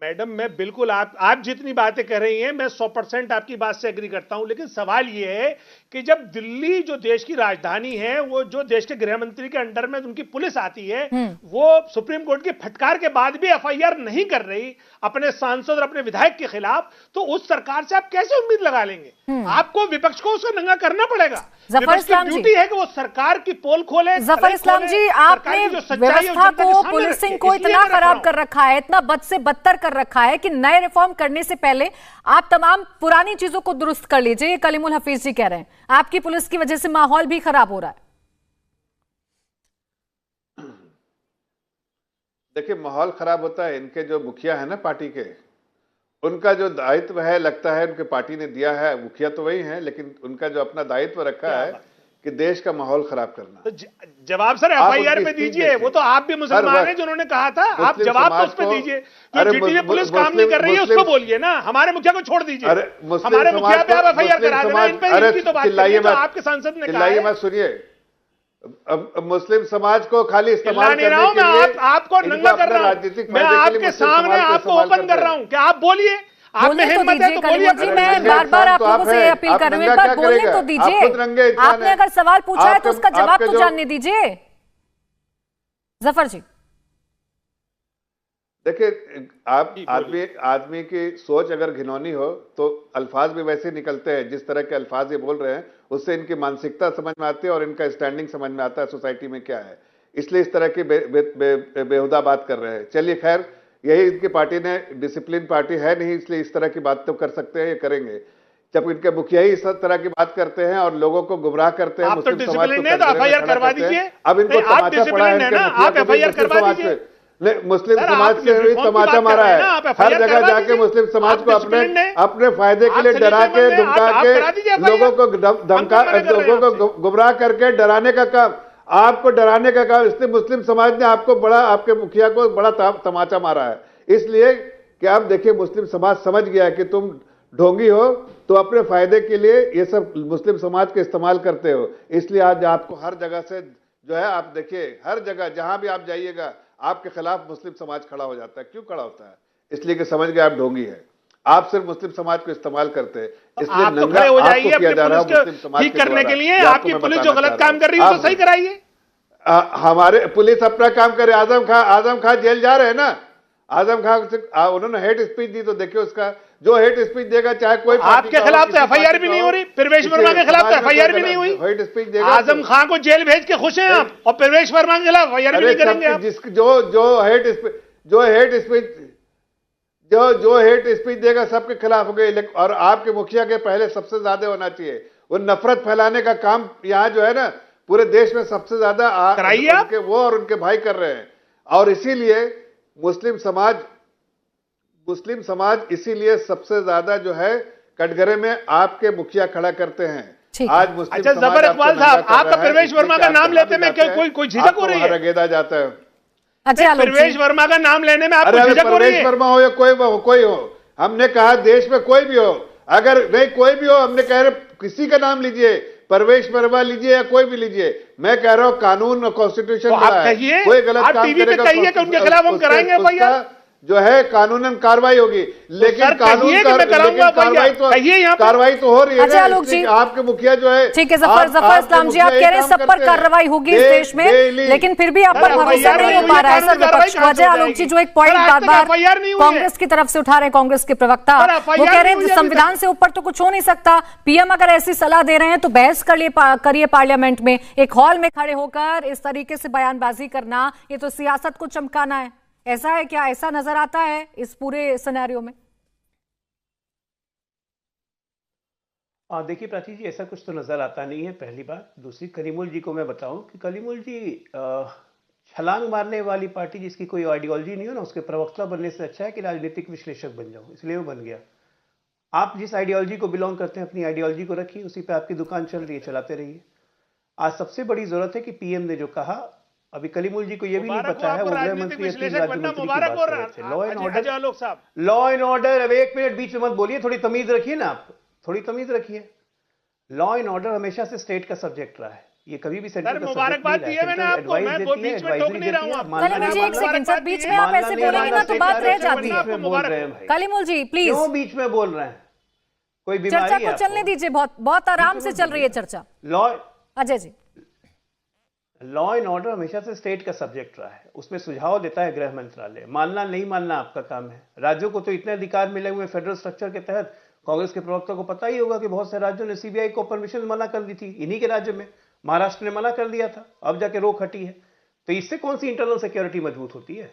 मैडम, मैं बिल्कुल आप जितनी बातें कर रही हैं मैं 100% आपकी बात से एग्री करता हूं, लेकिन सवाल यह है कि जब दिल्ली जो देश की राजधानी है, वो जो देश के गृह मंत्री के अंडर में उनकी पुलिस आती है, वो सुप्रीम कोर्ट के फटकार के बाद भी एफआईआर नहीं कर रही अपने सांसद और अपने विधायक के खिलाफ, तो उस सरकार से आप कैसे उम्मीद लगा लेंगे? आपको विपक्ष को उसका नंगा करना पड़ेगा। जफर इस्लाम ड्यूटी है कि वो सरकार की पोल खोले। जफर इस्लाम जी, आपने व्यवस्था को, पुलिसिंग को इतना खराब कर रखा है, इतना बद से बदतर कर रखा है कि नए रिफॉर्म करने से पहले आप तमाम पुरानी चीजों को दुरुस्त कर लीजिए। ये कलीमुल हफीज जी कह रहे हैं। आपकी पुलिस की वजह से माहौल भी खराब हो रहा है। देखिए, माहौल खराब होता है, इनके जो मुखिया है ना पार्टी के, उनका जो दायित्व है, लगता है उनके पार्टी ने दिया है, मुखिया तो वही है, लेकिन उनका जो अपना दायित्व रखा है कि देश का माहौल खराब करना। तो जवाब सर एफआईआर पे दीजिए। वो तो आप भी मुसलमान हैं जिन्होंने कहा था, आप जवाब तो उस पे दीजिए। जो जीटीए पुलिस काम नहीं कर रही है उसको बोलिए ना, हमारे मुखिया को छोड़ दीजिए। हमारे मुखिया पे आप एफआईआर करा देना, इन पे इनकी तो बात करिए जो आपके सांसद ने कहा है। मत सुनिए, अब मुस्लिम समाज को खाली इस्तेमाल नहीं रहा हूं मैं, आपको नंगा कर रहा हूं मैं, आपके सामने आपको ओपन कर रहा हूं कि आप बोलिए। आप में हिम्मत है तो बोलिए। जी, मैं बार बार आप लोगों से अपील कर रही हूं, एक बार बोलने तो दीजिए। आपने अगर सवाल पूछा है तो उसका जवाब तो जानने दीजिए। जफर जी देखिए, आप आदमी की सोच अगर घिनौनी हो तो अल्फाज भी वैसे निकलते हैं। जिस तरह के अल्फाज ये बोल रहे हैं उससे इनकी मानसिकता समझ में आती है और इनका स्टैंडिंग समझ में आता है सोसाइटी में क्या है, इसलिए इस तरह की बेहुदा बात कर रहे हैं। चलिए खैर, यही इनकी पार्टी ने, डिसिप्लिन पार्टी है नहीं, इसलिए इस तरह की बात तो कर सकते हैं, ये करेंगे। जब इनके मुखिया ही इस तरह की बात करते हैं और लोगों को गुमराह करते हैं, मुस्लिम समाज को एफआईआर करवा दीजिए। अब इनको तमाचा पड़ा है, आप एफआईआर करवा दीजिए। मुस्लिम समाज से भी तमाचा मारा है। हर जगह जाके मुस्लिम समाज को अपने फायदे के लिए डरा के, धमका के, लोगों को गुमराह करके डराने का काम, आपको डराने का काम, इसलिए मुस्लिम समाज ने आपको बड़ा, आपके मुखिया को बड़ा तमाचा मारा है। इसलिए कि आप देखिए, मुस्लिम समाज समझ गया है कि तुम ढोंगी हो तो अपने फायदे के लिए ये सब मुस्लिम समाज के इस्तेमाल करते हो। इसलिए आज आपको हर जगह से जो है, आप देखिए हर जगह जहां भी आप जाइएगा आपके खिलाफ मुस्लिम समाज खड़ा हो जाता है। क्यों खड़ा होता है? इसलिए कि समझ गए आप ढोंगी है, आप सिर्फ मुस्लिम समाज को इस्तेमाल करते हैं। इसलिए आप तो खड़े हो जाइए अपने पुलिस को ठीक करने के लिए। आपकी पुलिस जो गलत काम कर रही है उसको सही कराइए। हमारे पुलिस अपना काम करे। आजम खान जेल जा रहे हैं ना, आजम खान से उन्होंने हेट स्पीच दी, तो देखिए उसका जो हेट स्पीच देगा, चाहे कोई आपके खिलाफ तो एफआईआर भी नहीं हो रही, परवेश वर्मा के खिलाफ तो एफआईआर भी नहीं हुई। हेट स्पीच देगा, आजम खान को जेल भेज के खुश हैं आप, और परवेश वर्मा के खिलाफ एफआईआर भी नहीं करेंगे आप। जो हेट स्पीच देगा सबके खिलाफ हो गई। और आपके मुखिया के पहले सबसे ज्यादा होना चाहिए। वो नफरत फैलाने का काम यहाँ जो है ना, पूरे देश में सबसे ज्यादा वो और उनके भाई कर रहे हैं। और इसीलिए मुस्लिम समाज इसीलिए सबसे ज्यादा जो है कटघरे में आपके मुखिया खड़ा करते हैं। आज मुस्लिम अच्छा, जफर इकबाल साहब, आपका परवेश वर्मा का नाम लेते में कोई झिझक हो रही है? रगेदा जाता है। अच्छा, परवेश वर्मा का नाम लेने में आपको झिझक हो रही है? परवेश वर्मा हो या कोई हो, हमने कहा देश में कोई भी हो, अगर नहीं कोई भी हो, हमने कह रहे किसी का नाम लीजिए, परवेश वर्मा लीजिए या कोई भी लीजिए। मैं कह रहा हूं कानून और कॉन्स्टिट्यूशन कोई गलत काम करेगा, कहिए कि उनके खिलाफ हम कराएंगे एफआईआर, जो है कानूनन कार्रवाई होगी। लेकिन कार्रवाई तो हो रही है। अच्छा आलोक जी, आपके मुखिया जो है, ठीक है, जफर इस्लाम जी, आप कह रहे हैं सब पर कार्रवाई होगी इस देश में, लेकिन फिर भी आप पर भरोसा नहीं हो पा रहा है सर विपक्ष को। अजय आलोक जी जो एक पॉइंट बार बार कांग्रेस की तरफ से उठा रहे हैं, कांग्रेस के प्रवक्ता, वो कह रहे हैं संविधान से ऊपर तो कुछ हो नहीं सकता। पीएम अगर ऐसी सलाह दे रहे हैं तो बहस करिए पार्लियामेंट में। एक हॉल में खड़े होकर इस तरीके से बयानबाजी करना, ये तो सियासत को चमकाना है। ऐसा है क्या? ऐसा नजर आता है इस पूरे सिनेरियो में? देखिए प्राची जी, ऐसा कुछ तो नजर आता नहीं है, पहली बात। दूसरी, कलीमुल जी को मैं बताऊं कि कलीमुल जी छलांग मारने वाली पार्टी जिसकी कोई आइडियोलॉजी नहीं हो ना, उसके प्रवक्ता बनने से अच्छा है कि राजनीतिक विश्लेषक बन जाओ, इसलिए वो बन गया। आप जिस आइडियोलॉजी को बिलोंग करते हैं, अपनी आइडियोलॉजी को रखिए, उसी पे आपकी दुकान चल रही है, चलाते रहिए। आज सबसे बड़ी जरूरत है कि पीएम ने जो कहा, अभी कलीमुल जी को यह भी नहीं पता है, वो गृह मंत्री राज्य मंत्री की बात कर रहे थे। लॉ एंड ऑर्डर, अब एक मिनट बीच में मत बोलिए, थोड़ी तमीज रखिए ना, आप थोड़ी तमीज रखिए। लॉ एंड ऑर्डर हमेशा से स्टेट का सब्जेक्ट रहा है, ये कभी भी सेंटर का मुबारकबाद दी है मैंने आपको, मैं बीच में टोक नहीं रहा हूं। कलीमुल जी एक सेकंड सर, बीच में आप ऐसे बोलेंगे ना तो बात रह जाती है। कलीमुल जी प्लीज, क्यों बीच में बोल रहे हैं? कोई बीमारी चर्चा को चलने दीजिए, बहुत आराम से चल रही है चर्चा। Ajay ji, law and order हमेशा से स्टेट का सब्जेक्ट रहा है, उसमें सुझाव देता है गृह मंत्रालय। मानना नहीं मानना आपका काम है। राज्यों को तो इतने अधिकार मिले हुए फेडरल स्ट्रक्चर के तहत, कांग्रेस के प्रवक्ता को पता ही होगा कि बहुत से राज्यों ने सीबीआई को परमिशन मना कर दी थी। इन्हीं के राज्य में महाराष्ट्र ने मना कर दिया था, अब जाके रोक हटी है। तो इससे कौन सी इंटरनल सिक्योरिटी मजबूत होती है?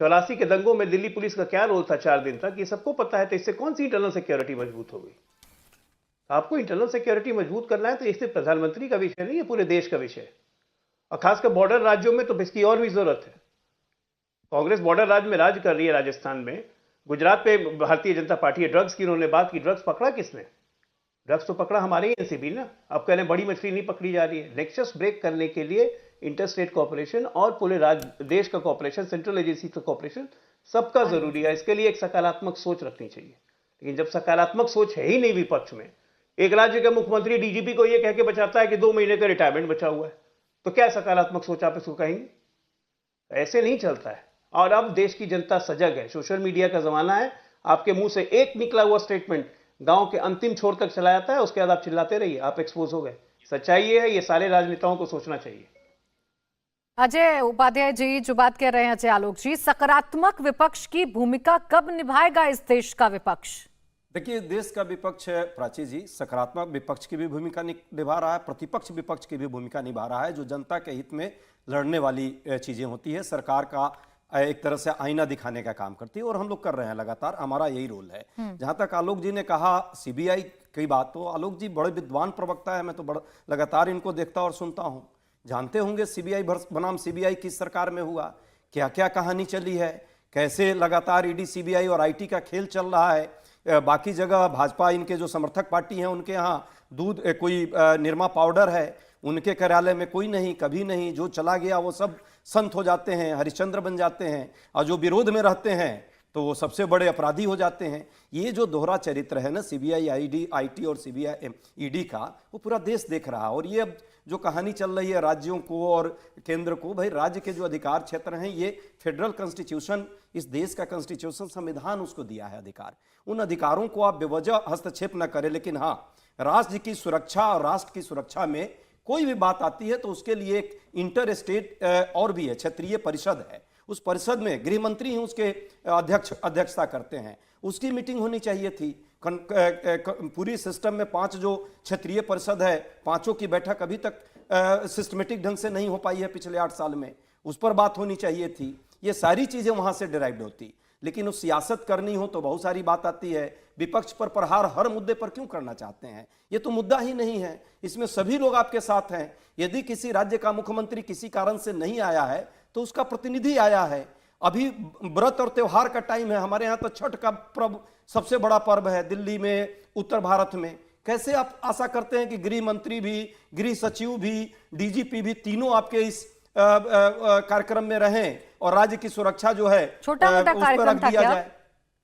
84 के दंगों में दिल्ली पुलिस का क्या रोल था 4 दिन तक, ये सबको पता है। तो इससे कौन सी इंटरनल सिक्योरिटी मजबूत हो गई? आपको इंटरनल सिक्योरिटी मजबूत करना है तो इससे प्रधानमंत्री का विषय नहीं है, पूरे देश का विषय है। और खासकर बॉर्डर राज्यों में तो इसकी और भी जरूरत है। कांग्रेस बॉर्डर राज्य में राज कर रही है, राजस्थान में, गुजरात पे भारतीय जनता पार्टी है। ड्रग्स की उन्होंने बात की, ड्रग्स पकड़ा किसने? ड्रग्स तो पकड़ा हमारे ही एनसीबी ना। अब कह रहे हैं बड़ी मछली नहीं पकड़ी जा रही है। नेक्सस ब्रेक करने के लिए इंटर स्टेट कॉर्पोरेशन और पूरे देश का कॉर्पोरेशन, सेंट्रल एजेंसी का कॉर्पोरेशन, सबका जरूरी है। इसके लिए एक सकारात्मक सोच रखनी चाहिए। लेकिन जब सकारात्मक सोच है ही नहीं विपक्ष में, एक राज्य के मुख्यमंत्री डीजीपी को यह कह के बचाता है कि 2 महीने का रिटायरमेंट बचा हुआ है, तो क्या सकारात्मक सोच आप इसको कहेंगे? ऐसे नहीं चलता है। और अब देश की जनता सजग है, सोशल मीडिया का जमाना है। आपके मुंह से एक निकला हुआ स्टेटमेंट गांव के अंतिम छोर तक चला जाता है, उसके बाद आप चिल्लाते रहिए, आप एक्सपोज हो गए। सच्चाई ये है, ये सारे राजनेताओं को सोचना चाहिए। अजय उपाध्याय जी जो बात कर रहे हैं, अजय आलोक जी, सकारात्मक विपक्ष की भूमिका कब निभाएगा इस देश का विपक्ष? देखिए, देश का विपक्ष है प्राची जी, सकारात्मक विपक्ष की भी भूमिका निभा रहा है, प्रतिपक्ष विपक्ष की भी भूमिका निभा रहा है, जो जनता के हित में लड़ने वाली चीजें होती है, सरकार का एक तरह से आईना दिखाने का काम करती है, और हम लोग कर रहे हैं लगातार, हमारा यही रोल है। जहां तक आलोक जी ने कहा सीबीआई की बात, तो आलोक जी बड़े विद्वान प्रवक्ता है, मैं तो लगातार इनको देखता और सुनता हूं। जानते होंगे सीबीआई बनाम सीबीआई किस सरकार में हुआ, क्या क्या कहानी चली है, कैसे लगातार ईडी सीबीआई और आईटी का खेल चल रहा है। बाकी जगह भाजपा, इनके जो समर्थक पार्टी हैं, उनके यहाँ दूध कोई निरमा पाउडर है, उनके कार्यालय में कोई नहीं, कभी नहीं। जो चला गया वो सब संत हो जाते हैं, हरिश्चंद्र बन जाते हैं, और जो विरोध में रहते हैं तो वो सबसे बड़े अपराधी हो जाते हैं। ये जो दोहरा चरित्र है ना सीबीआई आईटी और सीबीआई ईडी का, वो पूरा देश देख रहा है। और ये अब जो कहानी चल रही है राज्यों को और केंद्र को, भाई राज्य के जो अधिकार क्षेत्र हैं, ये फेडरल कॉन्स्टिट्यूशन, इस देश का कॉन्स्टिट्यूशन, संविधान उसको दिया है अधिकार। उन अधिकारों को आप बेवजह हस्तक्षेप न करें। लेकिन हाँ, राष्ट्र की सुरक्षा और राष्ट्र की सुरक्षा में कोई भी बात आती है तो उसके लिए एक इंटर स्टेट और भी है, क्षेत्रीय परिषद है। उस परिषद में गृह मंत्री ही उसके अध्यक्षता करते हैं, उसकी मीटिंग होनी चाहिए थी। पूरी सिस्टम में 5 जो क्षेत्रीय परिषद है, 5 की बैठक अभी तक सिस्टमेटिक ढंग से नहीं हो पाई है पिछले 8 साल में, उस पर बात होनी चाहिए थी। ये सारी चीजें वहां से डिराइव्ड होती। लेकिन उस सियासत करनी हो तो बहुत सारी बात आती है। विपक्ष पर प्रहार हर मुद्दे पर क्यों करना चाहते हैं? ये तो मुद्दा ही नहीं है, इसमें सभी लोग आपके साथ हैं। यदि किसी राज्य का मुख्यमंत्री किसी कारण से नहीं आया है तो उसका प्रतिनिधि आया है। अभी व्रत और त्योहार का टाइम है, हमारे यहाँ तो छठ का पर्व सबसे बड़ा पर्व है, दिल्ली में, उत्तर भारत में। कैसे आप आशा करते हैं कि गृह मंत्री भी, गृह सचिव भी, डीजीपी भी, तीनों आपके इस कार्यक्रम में रहें और राज्य की सुरक्षा जो है छोटा मोटा कार्यक्रम था क्या?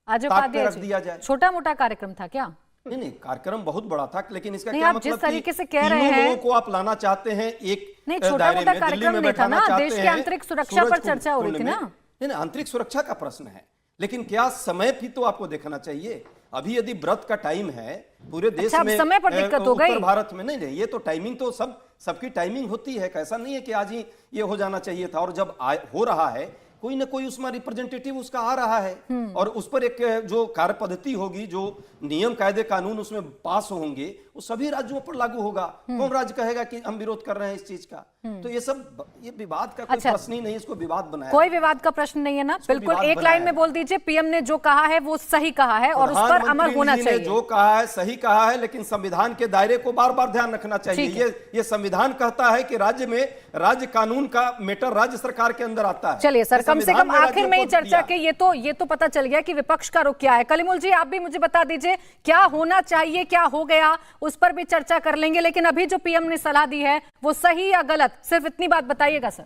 आज रख दिया जाए। छोटा मोटा कार्यक्रम था क्या? नहीं, कार्यक्रम बहुत बड़ा था। लेकिन इसका नहीं, क्या आप मतलब जिस तरीके से कह तीनों रहे हैं, लोगों को आप लाना चाहते हैं एक नहीं, छोटा मोटा कार्यक्रम नहीं था ना, देश की आंतरिक सुरक्षा पर चर्चा हो रही थी ना। नहीं, आंतरिक सुरक्षा का प्रश्न है, लेकिन क्या समय भी तो आपको देखना चाहिए। अभी यदि व्रत का टाइम है पूरे देश में, समय पर दिक्कत हो गई उत्तर भारत में नहीं, ये तो टाइमिंग तो सबकी टाइमिंग होती है। ऐसा नहीं है कि आज ही ये हो जाना चाहिए था। और जब हो रहा है, कोई ना कोई उसमें रिप्रेजेंटेटिव उसका आ रहा है, और उस पर एक जो कार्य पद्धति होगी, जो नियम कायदे कानून उसमें पास होंगे, वो सभी राज्यों पर लागू होगा। कौन राज्य कहेगा कि हम विरोध कर रहे हैं इस चीज का? तो ये विवाद का कोई प्रश्न ही नहीं, इसको विवाद बनाया। कोई विवाद का प्रश्न नहीं है ना, बिल्कुल एक लाइन में बोल दीजिए, पीएम ने जो कहा है वो सही कहा है और उस पर अमल होना चाहिए। जो कहा है सही कहा है, लेकिन संविधान के दायरे को बार बार ध्यान रखना चाहिए। ये संविधान कहता है कि राज्य में राज्य कानून का मैटर राज्य सरकार के अंदर आता है। चलिए सर, कम से कम आखिर में ही चर्चा के ये तो पता चल गया कि विपक्ष का रुख क्या है। कलिमुल जी, आप भी मुझे बता दीजिए क्या होना चाहिए, क्या हो गया, उस पर भी चर्चा कर लेंगे। लेकिन अभी जो पीएम ने सलाह दी है वो सही या गलत, सिर्फ इतनी बात बताइएगा सर।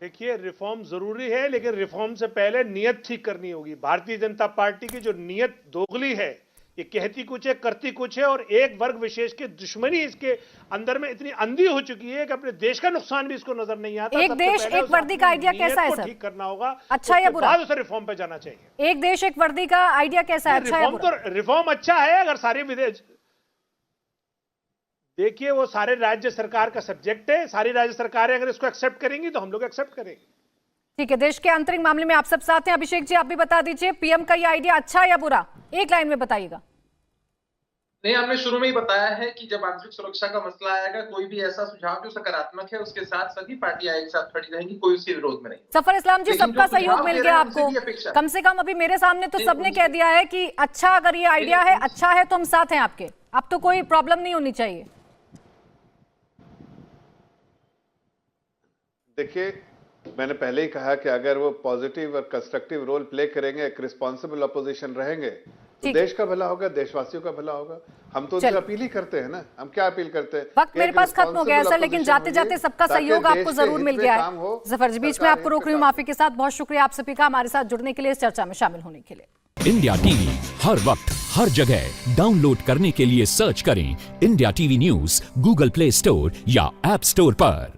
देखिए, रिफॉर्म जरूरी है, लेकिन रिफॉर्म से पहले नियत ठीक करनी होगी। भारतीय जनता पार्टी की जो नियत दोगली है, ये कहती कुछ है करती कुछ है, और एक वर्ग विशेष की दुश्मनी इसके अंदर में इतनी अंधी हो चुकी है कि अपने देश का नुकसान भी इसको नजर नहीं आता। एक देश एक वर्दी का आइडिया कैसा है सर? ठीक करना होगा, अच्छा या बुरा? बाद उसे रिफॉर्म पे जाना चाहिए। एक देश एक वर्दी का आइडिया कैसा है? अच्छा या बुरा? तो रिफॉर्म अच्छा है अगर सारे विदेश, देखिए वो सारे राज्य सरकार का सब्जेक्ट है, सारी राज्य सरकारें अगर इसको एक्सेप्ट करेंगी तो हम लोग एक्सेप्ट करेंगे। ठीक है, देश के आंतरिक मामले में आप सब साथ हैं। अभिषेक जी, आप भी बता दीजिए, पीएम का ये आइडिया अच्छा या बुरा, एक लाइन में बताइएगा। नहीं, हमने शुरू में ही बताया है कि जब आंतरिक सुरक्षा का मसला आएगा, कोई भी ऐसा सुझाव जो सकारात्मक है, उसके साथ सभी पार्टियां एक साथ खड़ी रहेंगी, कोई उसके विरोध में नहीं। सफर इस्लाम जी, लेकिन सबका जो सुझाव सहयोग मिल दे गया रहे हैं, उनसे आपको? भी अपेक्षा है। कम से कम अभी मेरे सामने तो नहीं, सबने कह दिया है कि अच्छा, अगर ये आइडिया है, अच्छा है तो हम साथ हैं आपके। अब तो कोई प्रॉब्लम नहीं होनी चाहिए। देखिए, मैंने पहले ही कहा कि अगर वो पॉजिटिव और कंस्ट्रक्टिव रोल प्ले करेंगे, एक रिस्पॉन्सिबल अपोजिशन रहेंगे, तो देश का भला होगा, देशवासियों का भला होगा। हम तो उनसे अपील ही करते हैं ना। हम क्या अपील करते हैं? वक्त मेरे पास खत्म हो गया है सर, लेकिन जाते जाते सबका सहयोग आपको जरूर मिल गया है। जफर जी, बीच में आपको रोक रही हूँ, माफी के साथ। बहुत शुक्रिया आप सभी का हमारे साथ जुड़ने के लिए, इस चर्चा में शामिल होने के लिए। इंडिया टीवी हर वक्त हर जगह डाउनलोड करने के लिए सर्च करें India TV news Google play store या ऐप स्टोर पर।